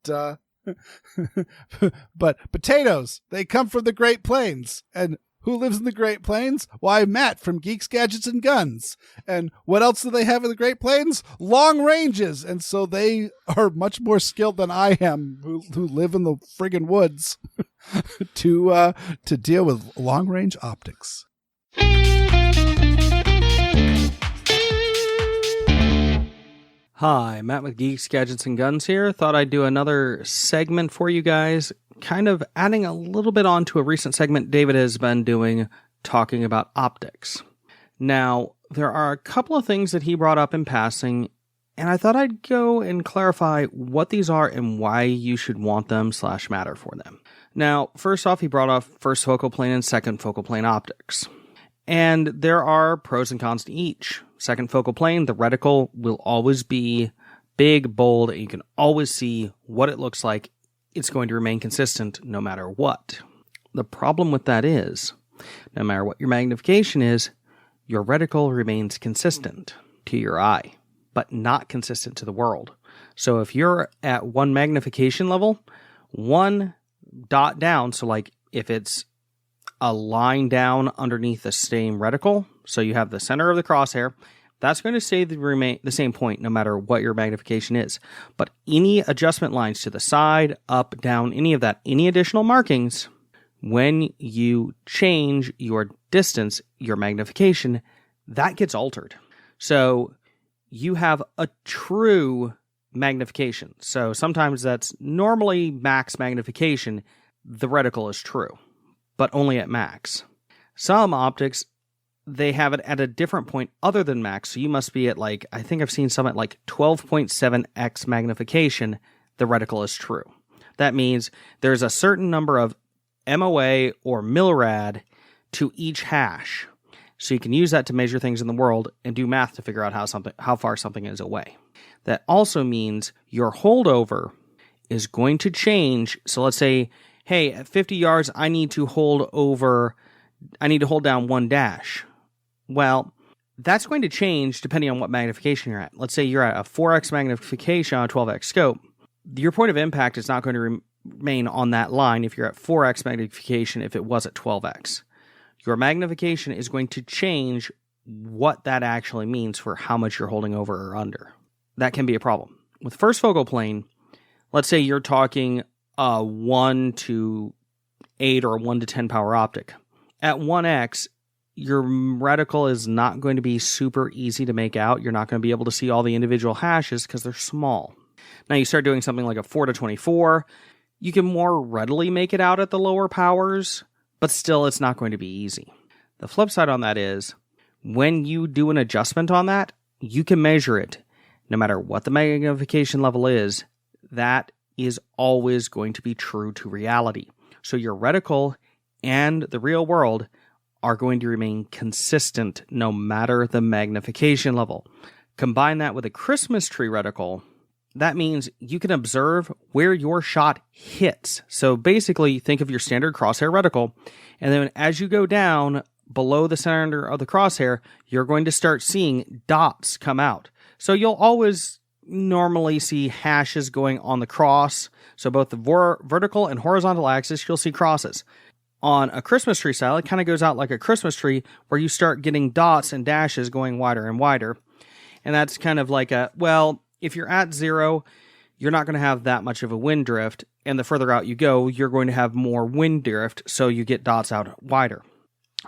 potatoes, they come from the Great Plains, and who lives in the Great Plains? Why, Matt from Geeks, Gadgets, and Guns. And what else do they have in the Great Plains? Long ranges, and so they are much more skilled than I am, who live in the friggin' woods, to deal with long range optics. Hi, Matt with Geeks, Gadgets, and Guns here. Thought I'd do another segment for you guys, kind of adding a little bit on to a recent segment David has been doing, talking about optics. Now, there are a couple of things that he brought up in passing, and I thought I'd go and clarify what these are and why you should want them / matter for them. Now, first off, he brought up first focal plane and second focal plane optics. And there are pros and cons to each. Second focal plane, the reticle will always be big, bold, and you can always see what it looks like. It's going to remain consistent no matter what. The problem with that is, no matter what your magnification is, your reticle remains consistent to your eye, but not consistent to the world. So if you're at one magnification level, one dot down, so like if it's a line down underneath the same reticle. So you have the center of the crosshair. That's going to stay the same point no matter what your magnification is. But any adjustment lines to the side, up, down, any of that, any additional markings, when you change your distance, your magnification, that gets altered. So you have a true magnification. So sometimes that's normally max magnification. The reticle is true, but only at max. Some optics, they have it at a different point other than max. So you must be at I think I've seen some at 12.7x magnification. The reticle is true. That means there's a certain number of MOA or millirad to each hash. So you can use that to measure things in the world and do math to figure out how far something is away. That also means your holdover is going to change. So let's say, hey, at 50 yards, I need to hold down one dash. Well, that's going to change depending on what magnification you're at. Let's say you're at a 4x magnification on a 12x scope. Your point of impact is not going to remain on that line if you're at 4x magnification if it was at 12x. Your magnification is going to change what that actually means for how much you're holding over or under. That can be a problem. With first focal plane, let's say you're talking a 1 to 8 or 1 to 10 power optic. At 1x, your reticle is not going to be super easy to make out. You're not going to be able to see all the individual hashes because they're small. Now you start doing something like a 4 to 24, you can more readily make it out at the lower powers, but still it's not going to be easy. The flip side on that is, when you do an adjustment on that, you can measure it. No matter what the magnification level is, that is always going to be true to reality. So your reticle and the real world are going to remain consistent no matter the magnification level. Combine that with a Christmas tree reticle, that means you can observe where your shot hits. So basically, think of your standard crosshair reticle, and then as you go down below the center of the crosshair, you're going to start seeing dots come out. So you'll always normally see hashes going on the cross. So both the vertical and horizontal axis, you'll see crosses. On a Christmas tree style, it kind of goes out like a Christmas tree where you start getting dots and dashes going wider and wider. And that's kind of like if you're at 0, you're not going to have that much of a wind drift. And the further out you go, you're going to have more wind drift. So you get dots out wider.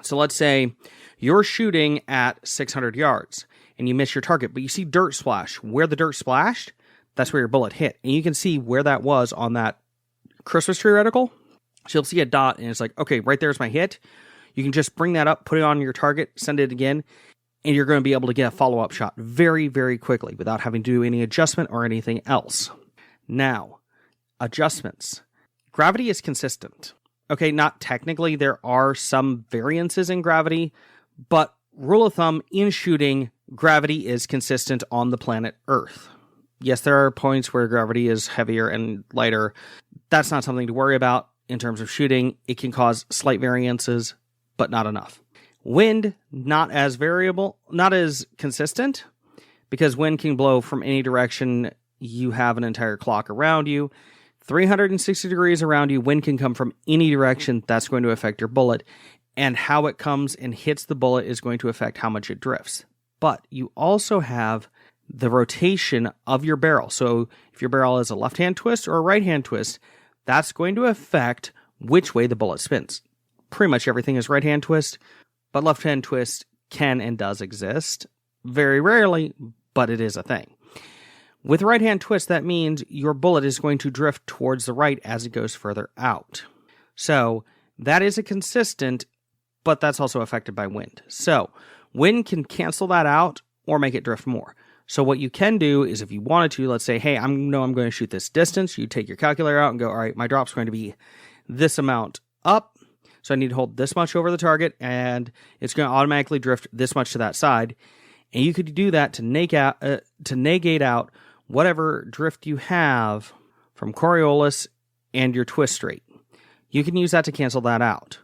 So let's say you're shooting at 600 yards and you miss your target, but you see dirt splash. Where the dirt splashed, that's where your bullet hit. And you can see where that was on that Christmas tree reticle. So you'll see a dot and it's like, okay, right there's my hit. You can just bring that up, put it on your target, send it again, and you're going to be able to get a follow-up shot very, very quickly without having to do any adjustment or anything else. Now, adjustments. Gravity is consistent. Okay, not technically, there are some variances in gravity, but rule of thumb in shooting, gravity is consistent on the planet Earth. Yes, there are points where gravity is heavier and lighter. That's not something to worry about in terms of shooting. It can cause slight variances, but not enough. Wind, not as variable, not as consistent, because wind can blow from any direction. You have an entire clock around you. 360 degrees around you, wind can come from any direction. That's going to affect your bullet. And how it comes and hits the bullet is going to affect how much it drifts. But you also have the rotation of your barrel. So if your barrel is a left-hand twist or a right-hand twist, that's going to affect which way the bullet spins. Pretty much everything is right-hand twist, but left-hand twist can and does exist. Very rarely, but it is a thing. With right-hand twist, that means your bullet is going to drift towards the right as it goes further out. So that is a consistent, but that's also affected by wind. So wind can cancel that out or make it drift more. So what you can do is, if you wanted to, let's say, hey, I'm going to shoot this distance. You take your calculator out and go, all right, my drop's going to be this amount up. So I need to hold this much over the target, and it's going to automatically drift this much to that side. And you could do that to negate out whatever drift you have from Coriolis and your twist rate. You can use that to cancel that out,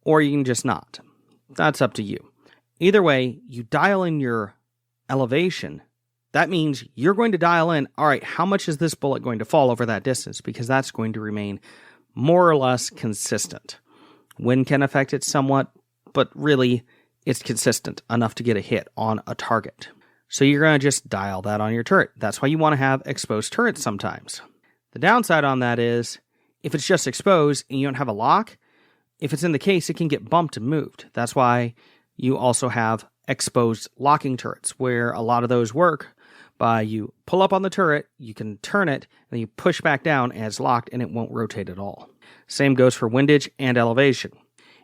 or you can just not. That's up to you. Either way, you dial in your elevation. That means you're going to dial in, all right, how much is this bullet going to fall over that distance? Because that's going to remain more or less consistent. Wind can affect it somewhat, but really it's consistent enough to get a hit on a target. So you're going to just dial that on your turret. That's why you want to have exposed turrets sometimes. The downside on that is, if it's just exposed and you don't have a lock, if it's in the case, it can get bumped and moved. That's why you also have exposed locking turrets, where a lot of those work by you pull up on the turret, you can turn it, and then you push back down and it's locked and it won't rotate at all. Same goes for windage and elevation.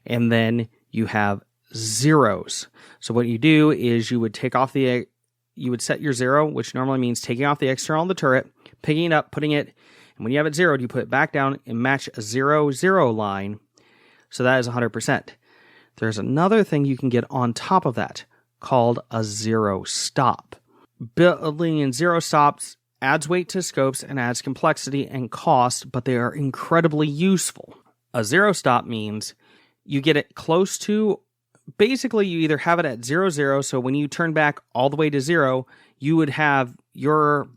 And then you have zeros. So what you do is you would you would set your zero, which normally means taking off the external on the turret, picking it up, putting it, and when you have it zeroed, you put it back down and match a 0-0 line. So that is 100%. There's another thing you can get on top of that called a zero stop. Building in zero stops adds weight to scopes and adds complexity and cost, but they are incredibly useful. A zero stop means you get it close to, basically you either have it at 0-0, so when you turn back all the way to 0, you would have your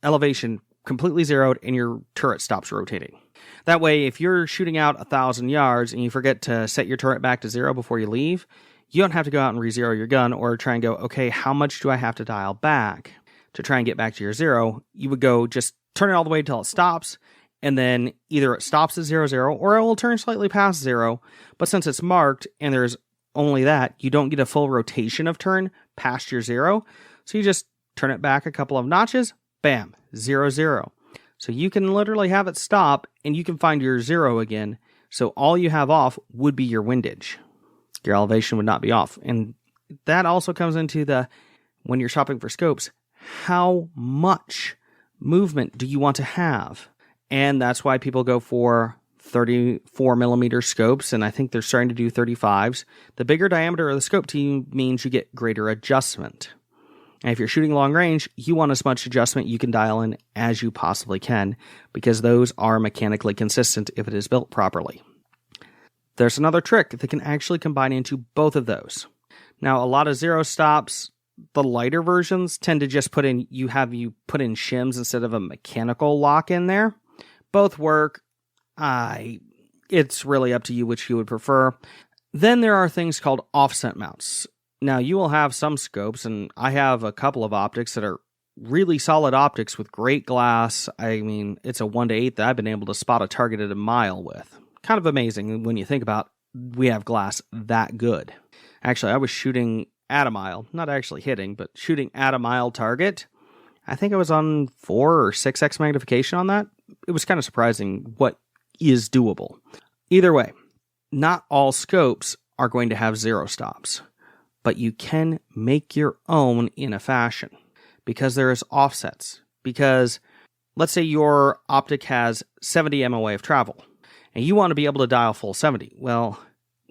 elevation completely zeroed and your turret stops rotating. That way, if you're shooting out 1,000 yards and you forget to set your turret back to 0 before you leave, you don't have to go out and re-zero your gun or try and go, okay, how much do I have to dial back to try and get back to your 0? You would go just turn it all the way until it stops, and then either it stops at 0-0 or it will turn slightly past 0, but since it's marked and there's only that, you don't get a full rotation of turn past your 0, so you just turn it back a couple of notches, bam, 0-0. So you can literally have it stop and you can find your 0 again. So all you have off would be your windage. Your elevation would not be off. And that also comes into when you're shopping for scopes, how much movement do you want to have? And that's why people go for 34 millimeter scopes. And I think they're starting to do 35s. The bigger diameter of the scope to you means you get greater adjustment. And if you're shooting long range, you want as much adjustment you can dial in as you possibly can, because those are mechanically consistent if it is built properly. There's another trick that can actually combine into both of those. Now, a lot of zero stops, the lighter versions tend to just put in shims instead of a mechanical lock in there. Both work. It's really up to you which you would prefer. Then there are things called offset mounts. Now, you will have some scopes, and I have a couple of optics that are really solid optics with great glass. I mean, it's a 1:8 that I've been able to spot a target at a mile with. Kind of amazing when you think about we have glass that good. Actually, I was shooting at a mile, not actually hitting, but shooting at a mile target. I think I was on 4 or 6x magnification on that. It was kind of surprising what is doable. Either way, not all scopes are going to have zero stops, but you can make your own in a fashion because there's offsets. Because let's say your optic has 70 MOA of travel and you want to be able to dial full 70. Well,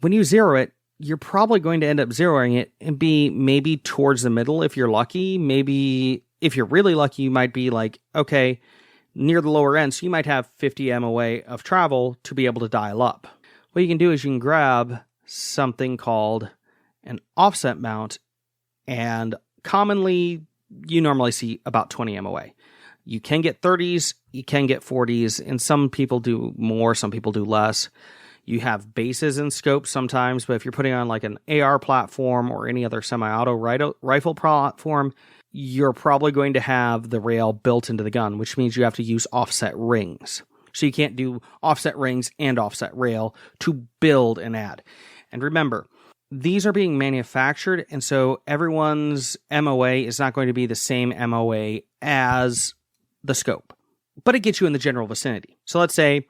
when you zero it, you're probably going to end up zeroing it and be maybe towards the middle if you're lucky. Maybe if you're really lucky, you might be like, okay, near the lower end. So you might have 50 MOA of travel to be able to dial up. What you can do is you can grab something called an offset mount, and commonly you normally see about 20 MOA. You can get 30s, you can get 40s, and some people do more, some people do less. You have bases and scopes sometimes, but if you're putting on like an AR platform or any other semi-auto rifle platform, you're probably going to have the rail built into the gun, which means you have to use offset rings. So you can't do offset rings and offset rail to build and add. And remember, these are being manufactured, and so everyone's MOA is not going to be the same MOA as the scope, but it gets you in the general vicinity. So let's say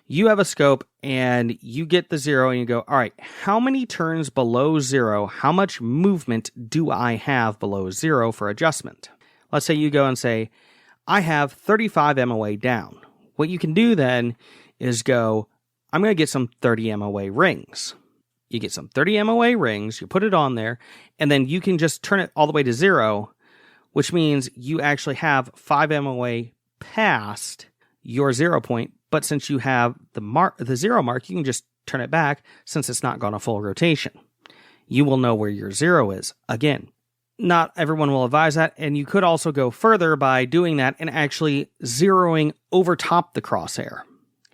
you have a scope and you get the 0 and you go, all right, how many turns below 0, how much movement do I have below 0 for adjustment? Let's say you go and say, I have 35 MOA down. What you can do then is go, I'm going to get some 30 MOA rings. You get some 30 MOA rings, you put it on there, and then you can just turn it all the way to 0, which means you actually have 5 MOA past your 0 point. But since you have the 0 mark, you can just turn it back since it's not gone a full rotation. You will know where your 0 is. Again, not everyone will advise that, and you could also go further by doing that and actually zeroing over top the crosshair.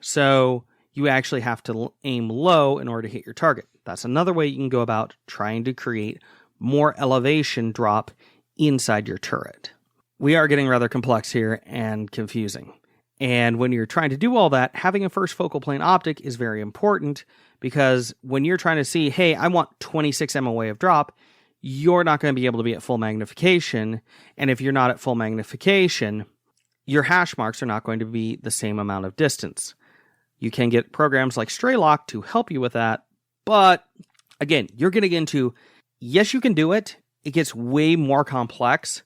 So you actually have to aim low in order to hit your target. That's another way you can go about trying to create more elevation drop inside your turret. We are getting rather complex here and confusing. And when you're trying to do all that, having a first focal plane optic is very important, because when you're trying to see, hey, I want 26 MOA of drop, you're not going to be able to be at full magnification. And if you're not at full magnification, your hash marks are not going to be the same amount of distance. You can get programs like Straylock to help you with that. But again, you're getting into, yes, you can do it. It gets way more complex.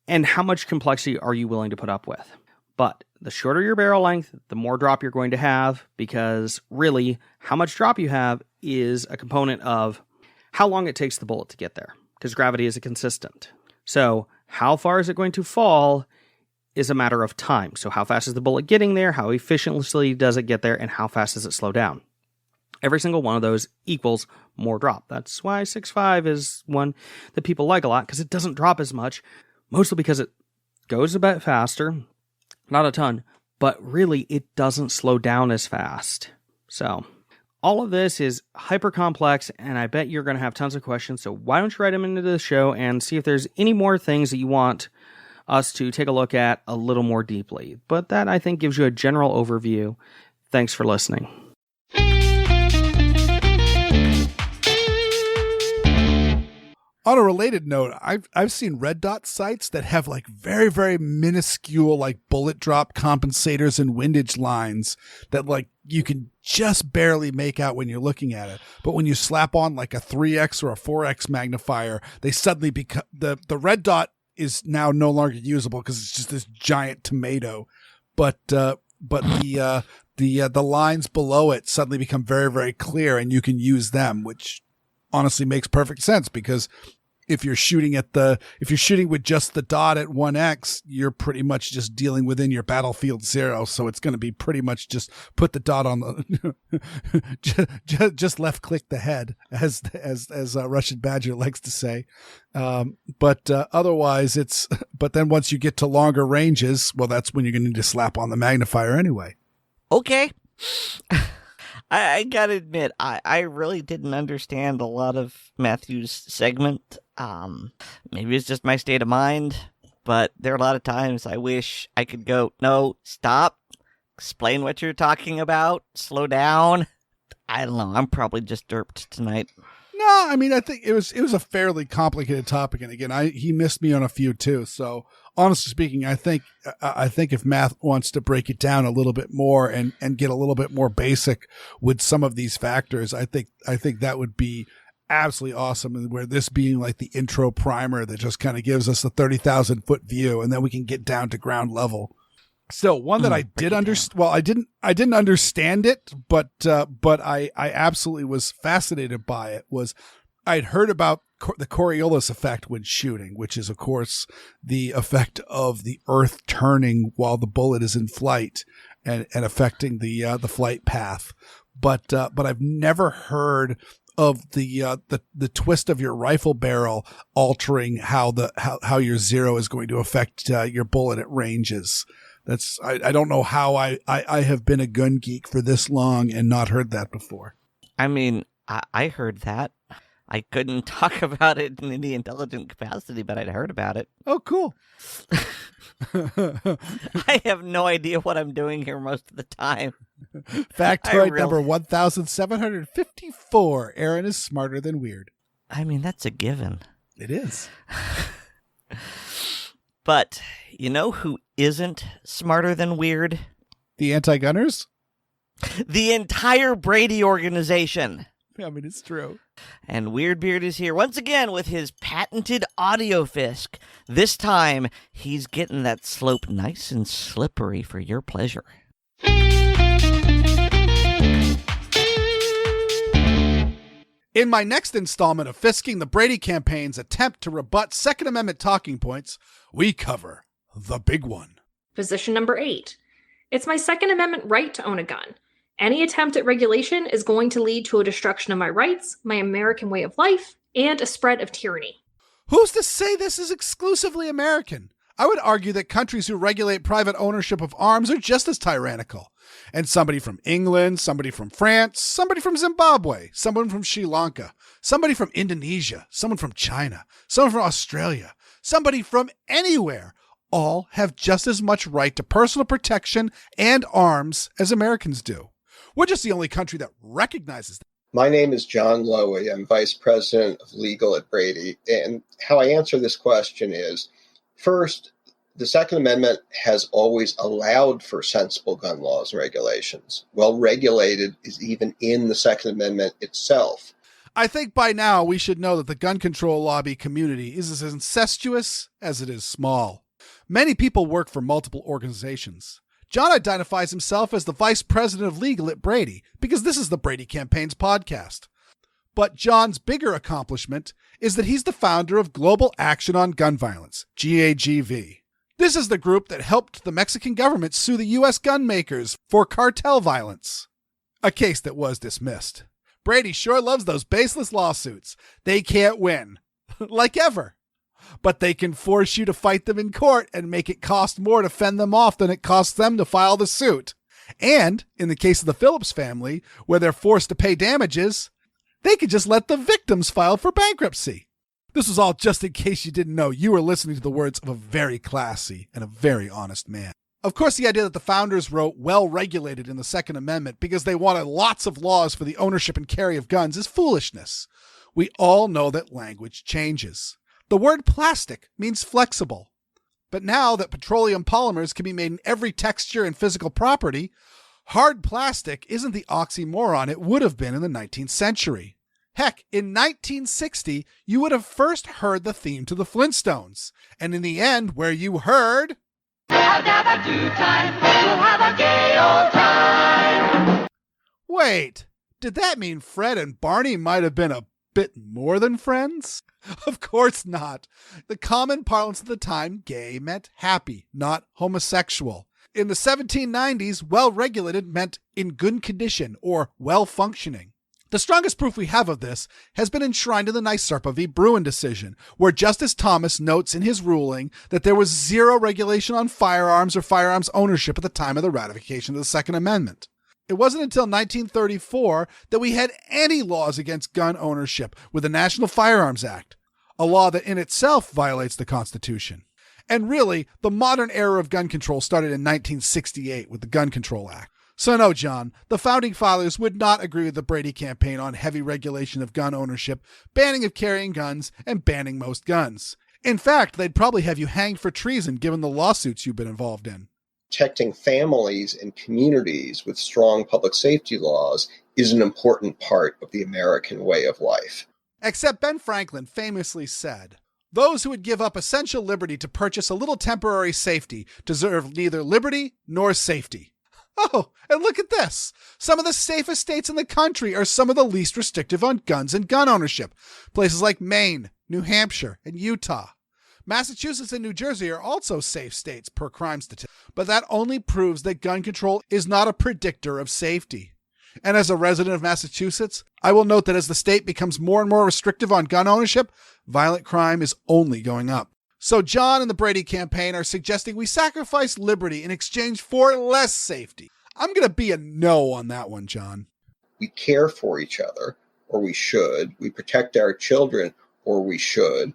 And how much complexity are you willing to put up with? But the shorter your barrel length, the more drop you're going to have, because really, how much drop you have is a component of how long it takes the bullet to get there, because gravity is a consistent. So how far is it going to fall is a matter of time. So how fast is the bullet getting there? How efficiently does it get there? And how fast does it slow down? Every single one of those equals more drop. That's why 6.5 is one that people like a lot, because it doesn't drop as much, mostly because it goes a bit faster, not a ton, but really it doesn't slow down as fast. So all of this is hyper complex, and I bet you're going to have tons of questions. So why don't you write them into the show and see if there's any more things that you want us to take a look at a little more deeply. But that, I think, gives you a general overview. Thanks for listening. On a related note, I've seen red dot sights that have like very, very minuscule like bullet drop compensators and windage lines that like you can just barely make out when you're looking at it. But when you slap on like a 3x or a 4x magnifier, they suddenly become the red dot is now no longer usable because it's just this giant tomato. But the lines below it suddenly become very, very clear, and you can use them, which honestly makes perfect sense, because if you're shooting with just the dot at 1x, you're pretty much just dealing within your battlefield 0. So it's going to be pretty much just put the dot on the, just left click the head, as Russian Badger likes to say. But otherwise but then once you get to longer ranges, well, that's when you're going to need to slap on the magnifier anyway. Okay. I gotta admit, I really didn't understand a lot of Matthew's segment. Maybe it's just my state of mind, but there are a lot of times I wish I could go, no, stop, explain what you're talking about, slow down. I don't know, I'm probably just derped tonight. No, I mean, I think it was a fairly complicated topic, and again, he missed me on a few too. So honestly speaking, I think if Matt wants to break it down a little bit more and get a little bit more basic with some of these factors, I think that would be absolutely awesome. And where this being like the intro primer that just kind of gives us a 30,000 foot view, and then we can get down to ground level. Still, one that I did understand. Well, I didn't understand it, but I absolutely was fascinated by it. Was I'd heard about the Coriolis effect when shooting, which is of course the effect of the Earth turning while the bullet is in flight and affecting the flight path. But I've never heard of the twist of your rifle barrel altering how your 0 is going to affect your bullet at ranges. I don't know how I have been a gun geek for this long and not heard that before. I mean, I heard that. I couldn't talk about it in any intelligent capacity, but I'd heard about it. Oh, cool. I have no idea what I'm doing here most of the time. Factoid number 1754. Aaron is smarter than Weer'd. I mean, that's a given. It is. But you know who isn't smarter than Weer'd? The anti-gunners? The entire Brady organization. I mean, it's true. And Weer'd is here once again with his patented audio Fisk. This time, he's getting that slope nice and slippery for your pleasure. In my next installment of Fisking the Brady Campaign's attempt to rebut Second Amendment talking points, we cover the big one. Position number 8. It's my Second Amendment right to own a gun. Any attempt at regulation is going to lead to a destruction of my rights, my American way of life, and a spread of tyranny. Who's to say this is exclusively American? I would argue that countries who regulate private ownership of arms are just as tyrannical. And somebody from England, somebody from France, somebody from Zimbabwe, someone from Sri Lanka, somebody from Indonesia, someone from China, someone from Australia, somebody from anywhere, all have just as much right to personal protection and arms as Americans do. We're just the only country that recognizes that. My name is John Lowy. I'm Vice President of Legal at Brady. And how I answer this question is, first, the Second Amendment has always allowed for sensible gun laws and regulations. Well regulated is even in the Second Amendment itself. I think by now we should know that the gun control lobby community is as incestuous as it is small. Many people work for multiple organizations. John identifies himself as the Vice President of Legal at Brady because this is the Brady Campaign's podcast. But John's bigger accomplishment is that he's the founder of Global Action on Gun Violence, GAGV. This is the group that helped the Mexican government sue the U.S. gun makers for cartel violence, a case that was dismissed. Brady sure loves those baseless lawsuits. They can't win, like ever. But they can force you to fight them in court and make it cost more to fend them off than it costs them to file the suit. And in the case of the Phillips family, where they're forced to pay damages, they could just let the victims file for bankruptcy. This was all just in case you didn't know. You were listening to the words of a very classy and a very honest man. Of course, the idea that the founders wrote well-regulated in the Second Amendment because they wanted lots of laws for the ownership and carry of guns is foolishness. We all know that language changes. The word plastic means flexible. But now that petroleum polymers can be made in every texture and physical property, hard plastic isn't the oxymoron it would have been in the 19th century. Heck, in 1960, you would have first heard the theme to the Flintstones. And in the end, where you heard... Have a do time, we'll have a gay old time. Wait, did that mean Fred and Barney might have been a bit more than friends? Of course not. The common parlance of the time, gay meant happy, not homosexual. In the 1790s, well-regulated meant in good condition or well-functioning. The strongest proof we have of this has been enshrined in the NYSERPA v. Bruin decision, where Justice Thomas notes in his ruling that there was zero regulation on firearms or firearms ownership at the time of the ratification of the Second Amendment. It wasn't until 1934 that we had any laws against gun ownership with the National Firearms Act, a law that in itself violates the Constitution. And really, the modern era of gun control started in 1968 with the Gun Control Act. So no, John, the Founding Fathers would not agree with the Brady Campaign on heavy regulation of gun ownership, banning of carrying guns, and banning most guns. In fact, they'd probably have you hanged for treason given the lawsuits you've been involved in. Protecting families and communities with strong public safety laws is an important part of the American way of life. Except Ben Franklin famously said, "Those who would give up essential liberty to purchase a little temporary safety deserve neither liberty nor safety." Oh, and look at this. Some of the safest states in the country are some of the least restrictive on guns and gun ownership. Places like Maine, New Hampshire, and Utah. Massachusetts and New Jersey are also safe states per crime statistics, but that only proves that gun control is not a predictor of safety. And as a resident of Massachusetts, I will note that as the state becomes more and more restrictive on gun ownership, violent crime is only going up. So John and the Brady Campaign are suggesting we sacrifice liberty in exchange for less safety. I'm going to be a no on that one, John. We care for each other, or we should. We protect our children, or we should.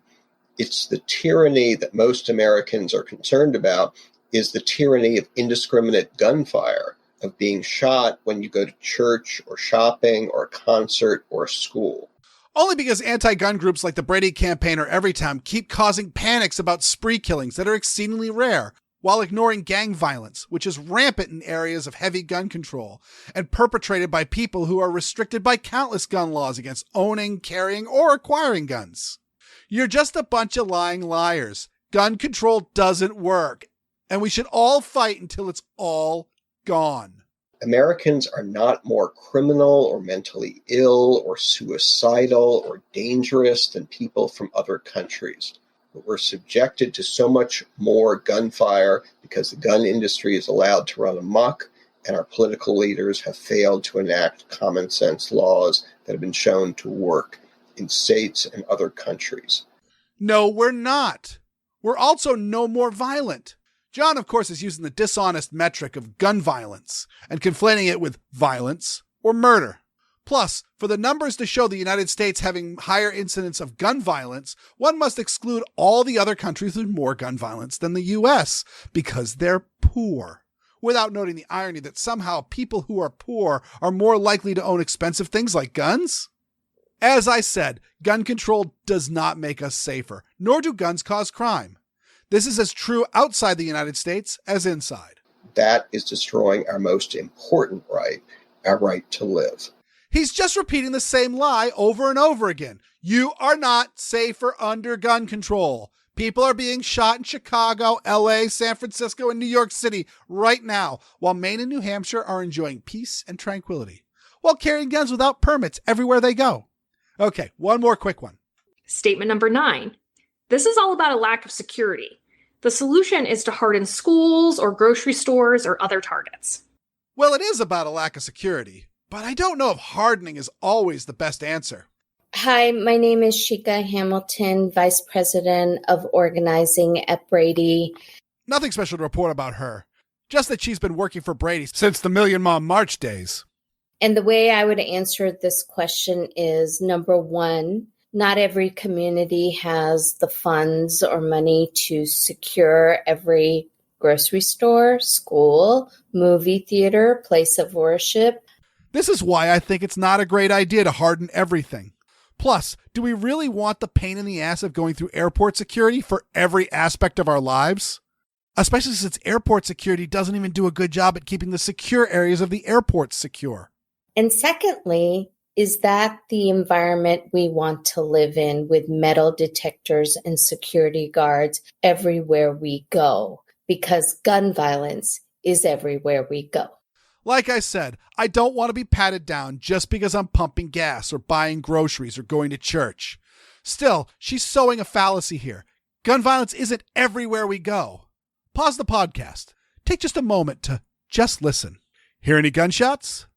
It's the tyranny that most Americans are concerned about is the tyranny of indiscriminate gunfire, of being shot when you go to church or shopping or a concert or a school. Only because anti-gun groups like the Brady Campaign or Everytown keep causing panics about spree killings that are exceedingly rare, while ignoring gang violence, which is rampant in areas of heavy gun control, and perpetrated by people who are restricted by countless gun laws against owning, carrying, or acquiring guns. You're just a bunch of lying liars. Gun control doesn't work, and we should all fight until it's all gone. Americans are not more criminal or mentally ill or suicidal or dangerous than people from other countries. But we're subjected to so much more gunfire because the gun industry is allowed to run amok, and our political leaders have failed to enact common sense laws that have been shown to work in states and other countries. No, we're not. We're also no more violent. John, of course, is using the dishonest metric of gun violence and conflating it with violence or murder. Plus, for the numbers to show the United States having higher incidence of gun violence, one must exclude all the other countries with more gun violence than the U.S. because they're poor, without noting the irony that somehow people who are poor are more likely to own expensive things like guns. As I said, gun control does not make us safer, nor do guns cause crime. This is as true outside the United States as inside. That is destroying our most important right, our right to live. He's just repeating the same lie over and over again. You are not safer under gun control. People are being shot in Chicago, LA, San Francisco, and New York City right now, while Maine and New Hampshire are enjoying peace and tranquility, while carrying guns without permits everywhere they go. Okay, one more quick one. Statement number 9. This is all about a lack of security. The solution is to harden schools or grocery stores or other targets. Well, it is about a lack of security, but I don't know if hardening is always the best answer. Hi, my name is Shika Hamilton, Vice President of Organizing at Brady. Nothing special to report about her, just that she's been working for Brady since the Million Mom March days. And the way I would answer this question is, number 1, not every community has the funds or money to secure every grocery store, school, movie theater, place of worship. This is why I think it's not a great idea to harden everything. Plus, do we really want the pain in the ass of going through airport security for every aspect of our lives? Especially since airport security doesn't even do a good job at keeping the secure areas of the airport secure. And secondly, is that the environment we want to live in with metal detectors and security guards everywhere we go? Because gun violence is everywhere we go. Like I said, I don't want to be patted down just because I'm pumping gas or buying groceries or going to church. Still, she's sowing a fallacy here. Gun violence isn't everywhere we go. Pause the podcast. Take just a moment to just listen. Hear any gunshots?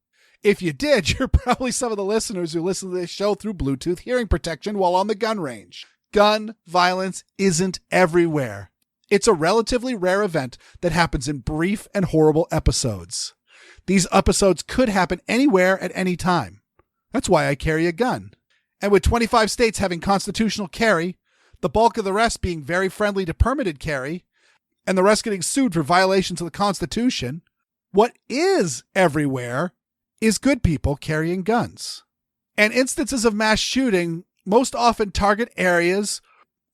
If you did, you're probably some of the listeners who listen to this show through Bluetooth hearing protection while on the gun range. Gun violence isn't everywhere. It's a relatively rare event that happens in brief and horrible episodes. These episodes could happen anywhere at any time. That's why I carry a gun. And with 25 states having constitutional carry, the bulk of the rest being very friendly to permitted carry, and the rest getting sued for violations of the Constitution, what is everywhere is good people carrying guns. And instances of mass shooting most often target areas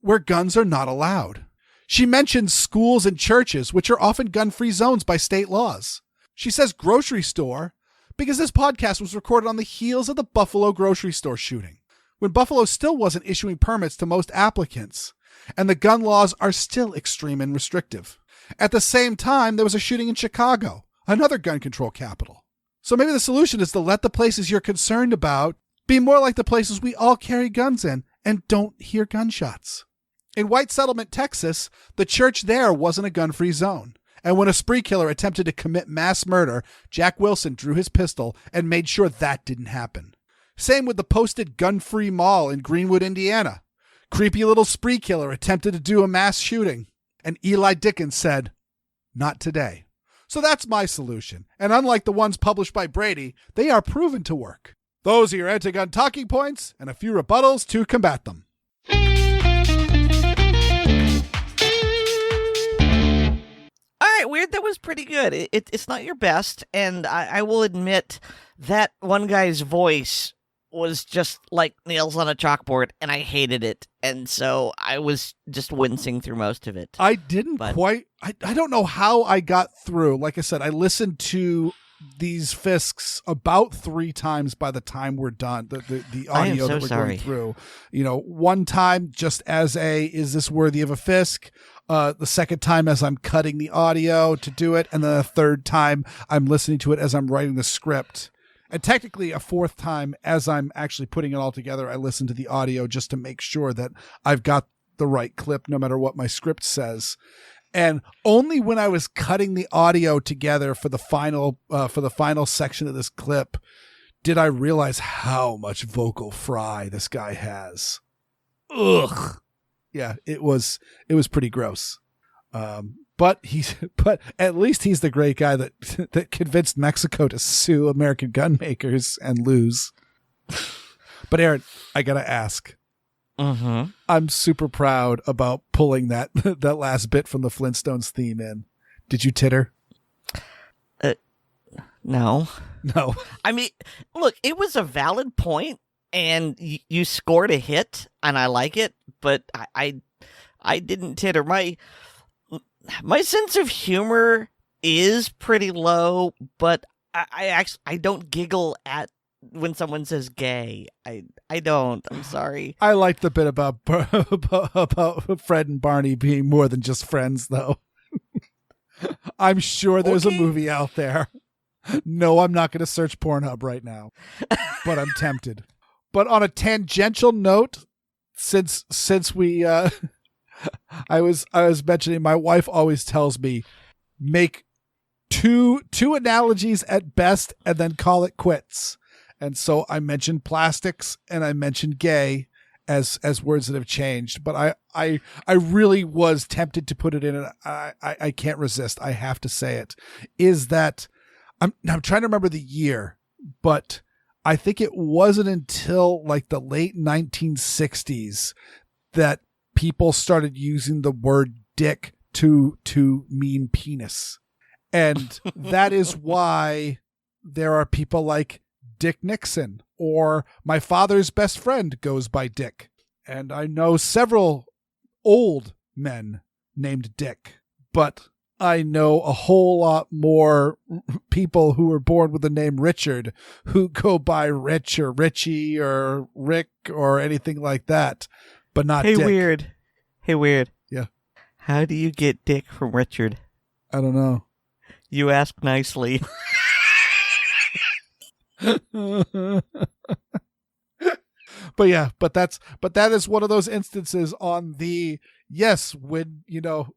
where guns are not allowed. She mentions schools and churches, which are often gun-free zones by state laws. She says grocery store because this podcast was recorded on the heels of the Buffalo grocery store shooting, when Buffalo still wasn't issuing permits to most applicants, and the gun laws are still extreme and restrictive. At the same time, there was a shooting in Chicago, another gun control capital. So maybe the solution is to let the places you're concerned about be more like the places we all carry guns in and don't hear gunshots. In White Settlement, Texas, the church there wasn't a gun-free zone. And when a spree killer attempted to commit mass murder, Jack Wilson drew his pistol and made sure that didn't happen. Same with the posted gun-free mall in Greenwood, Indiana. Creepy little spree killer attempted to do a mass shooting, and Eli Dickens said, "Not today." So that's my solution, and unlike the ones published by Brady, they are proven to work. Those are your anti-gun talking points, and a few rebuttals to combat them. All right, Weer'd, that was pretty good. It's not your best, and I will admit that one guy's voice was just like nails on a chalkboard, and I hated it. And so I was just wincing through most of it. I didn't quite... I don't know how I got through. Like I said, I listened to these Fisks about 3 times by the time we're done. The audio that we're going through. You know, one time just as is this worthy of a Fisk? The second time as I'm cutting the audio to do it. And then the third time I'm listening to it as I'm writing the script. And technically a 4th time as I'm actually putting it all together, I listen to the audio just to make sure that I've got the right clip no matter what my script says. And only when I was cutting the audio together for the final section of this clip did I realize how much vocal fry this guy has. Ugh. Yeah, it was pretty gross. But at least he's the great guy that convinced Mexico to sue American gun makers and lose. But Aaron, I gotta ask. Mm-hmm. I'm super proud about pulling that last bit from the Flintstones theme in. Did you titter? No. No. I mean, look, it was a valid point, and you scored a hit, and I like it, but I didn't titter. My sense of humor is pretty low, but I don't giggle at when someone says gay. I don't. I'm sorry. I liked the bit about Fred and Barney being more than just friends, though. I'm sure there's a movie out there. No, I'm not going to search Pornhub right now, but I'm tempted. But on a tangential note, since we, I was mentioning, my wife always tells me, make two analogies at best and then call it quits. And so I mentioned plastics and I mentioned gay as words that have changed, but I really was tempted to put it in, and I can't resist. I have to say it. Is that I'm trying to remember the year, but I think it wasn't until like the late 1960s that people started using the word dick to mean penis. And that is why there are people like Dick Nixon, or my father's best friend goes by Dick. And I know several old men named Dick, but I know a whole lot more people who were born with the name Richard who go by Rich or Richie or Rick or anything like that, but not Dick. Hey, Weer'd. Yeah. How do you get Dick from Richard? I don't know. You ask nicely. But that is one of those instances on the, yes, when, you know,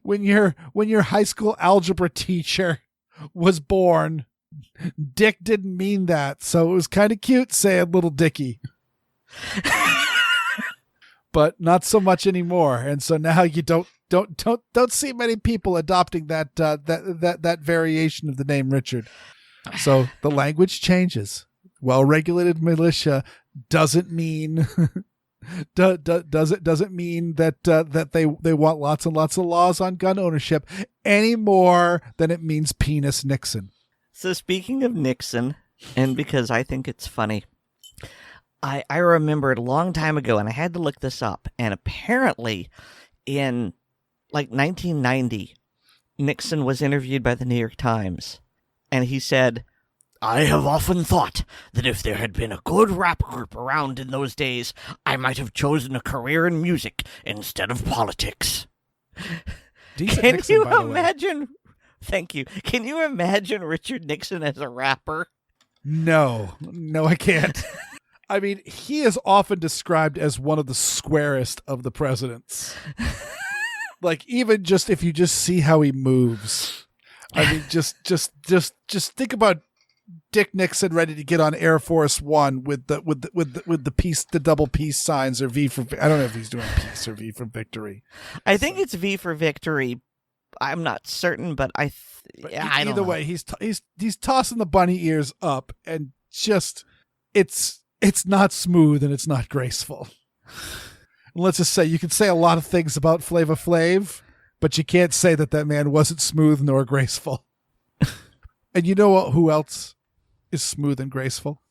when your high school algebra teacher was born, Dick didn't mean that. So it was kind of cute saying little Dickie. But not so much anymore. And so now you don't see many people adopting that variation of the name Richard. So the language changes. Well-regulated militia doesn't mean doesn't mean that they want lots and lots of laws on gun ownership any more than it means penis Nixon. So speaking of Nixon, and because I think it's funny, I remembered a long time ago, and I had to look this up, and apparently in like 1990, Nixon was interviewed by the New York Times, and he said, "I have often thought that if there had been a good rap group around in those days, I might have chosen a career in music instead of politics." Can Nixon, you by the way. imagine? Thank you. Can you imagine Richard Nixon as a rapper? No, I can't. I mean, he is often described as one of the squarest of the presidents. Like, even just if you just see how he moves. I mean, just think about Dick Nixon ready to get on Air Force One with the peace, the double peace signs, or V for, I don't know if he's doing peace or V for victory. I think it's V for victory. I'm not certain, but I don't either know. way, he's tossing the bunny ears up, and just it's not smooth and it's not graceful. Let's just say you can say a lot of things about Flava Flav, but you can't say that man wasn't smooth nor graceful. And you know who else is smooth and graceful?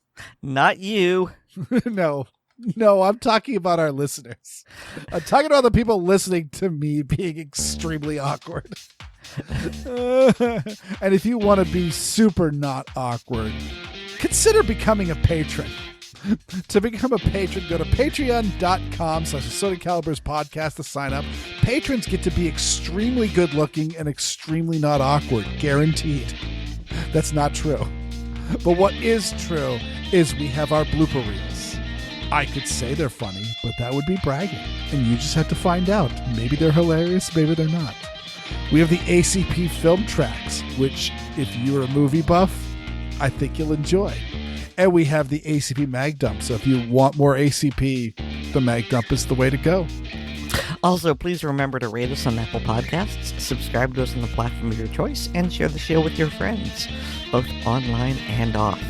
Not you. No, I'm talking about our listeners. I'm talking about the people listening to me being extremely awkward. And if you want to be super not awkward, consider becoming a patron. To become a patron, go to patreon.com/Assorted Calibers podcast to sign up. Patrons get to be extremely good looking and extremely not awkward, guaranteed. That's not true. But what is true is we have our blooper reels. I could say they're funny, but that would be bragging. And you just have to find out. Maybe they're hilarious, maybe they're not. We have the ACP film tracks, which, if you're a movie buff, I think you'll enjoy. And we have the ACP Mag Dump. So if you want more ACP, the Mag Dump is the way to go. Also, please remember to rate us on Apple Podcasts, subscribe to us on the platform of your choice, and share the show with your friends, both online and off.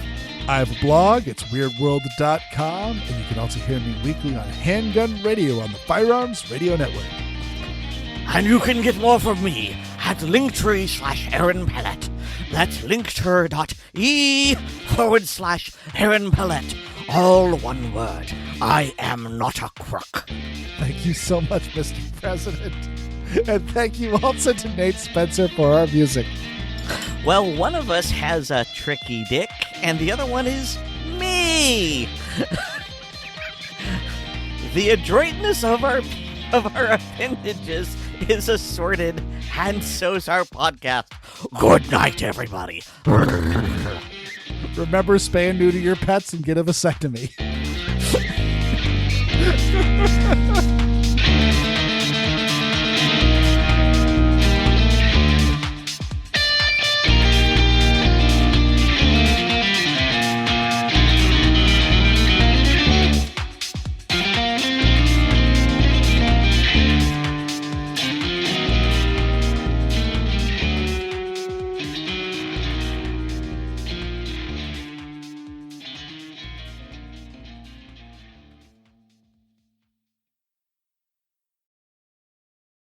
I have a blog. It's weirdworld.com, and you can also hear me weekly on Handgun Radio on the Firearms Radio Network. And you can get more from me at linktree/Aaron Pellet. That's linktr.ee/Aaron Pellet. All one word. I am not a crook. Thank you so much, Mr. President. And thank you also to Nate Spencer for our music. Well, one of us has a tricky dick, and the other one is me. The adroitness of our appendages is assorted, and so's our podcast. Good night, everybody. Remember, spay and neuter your pets and get a vasectomy.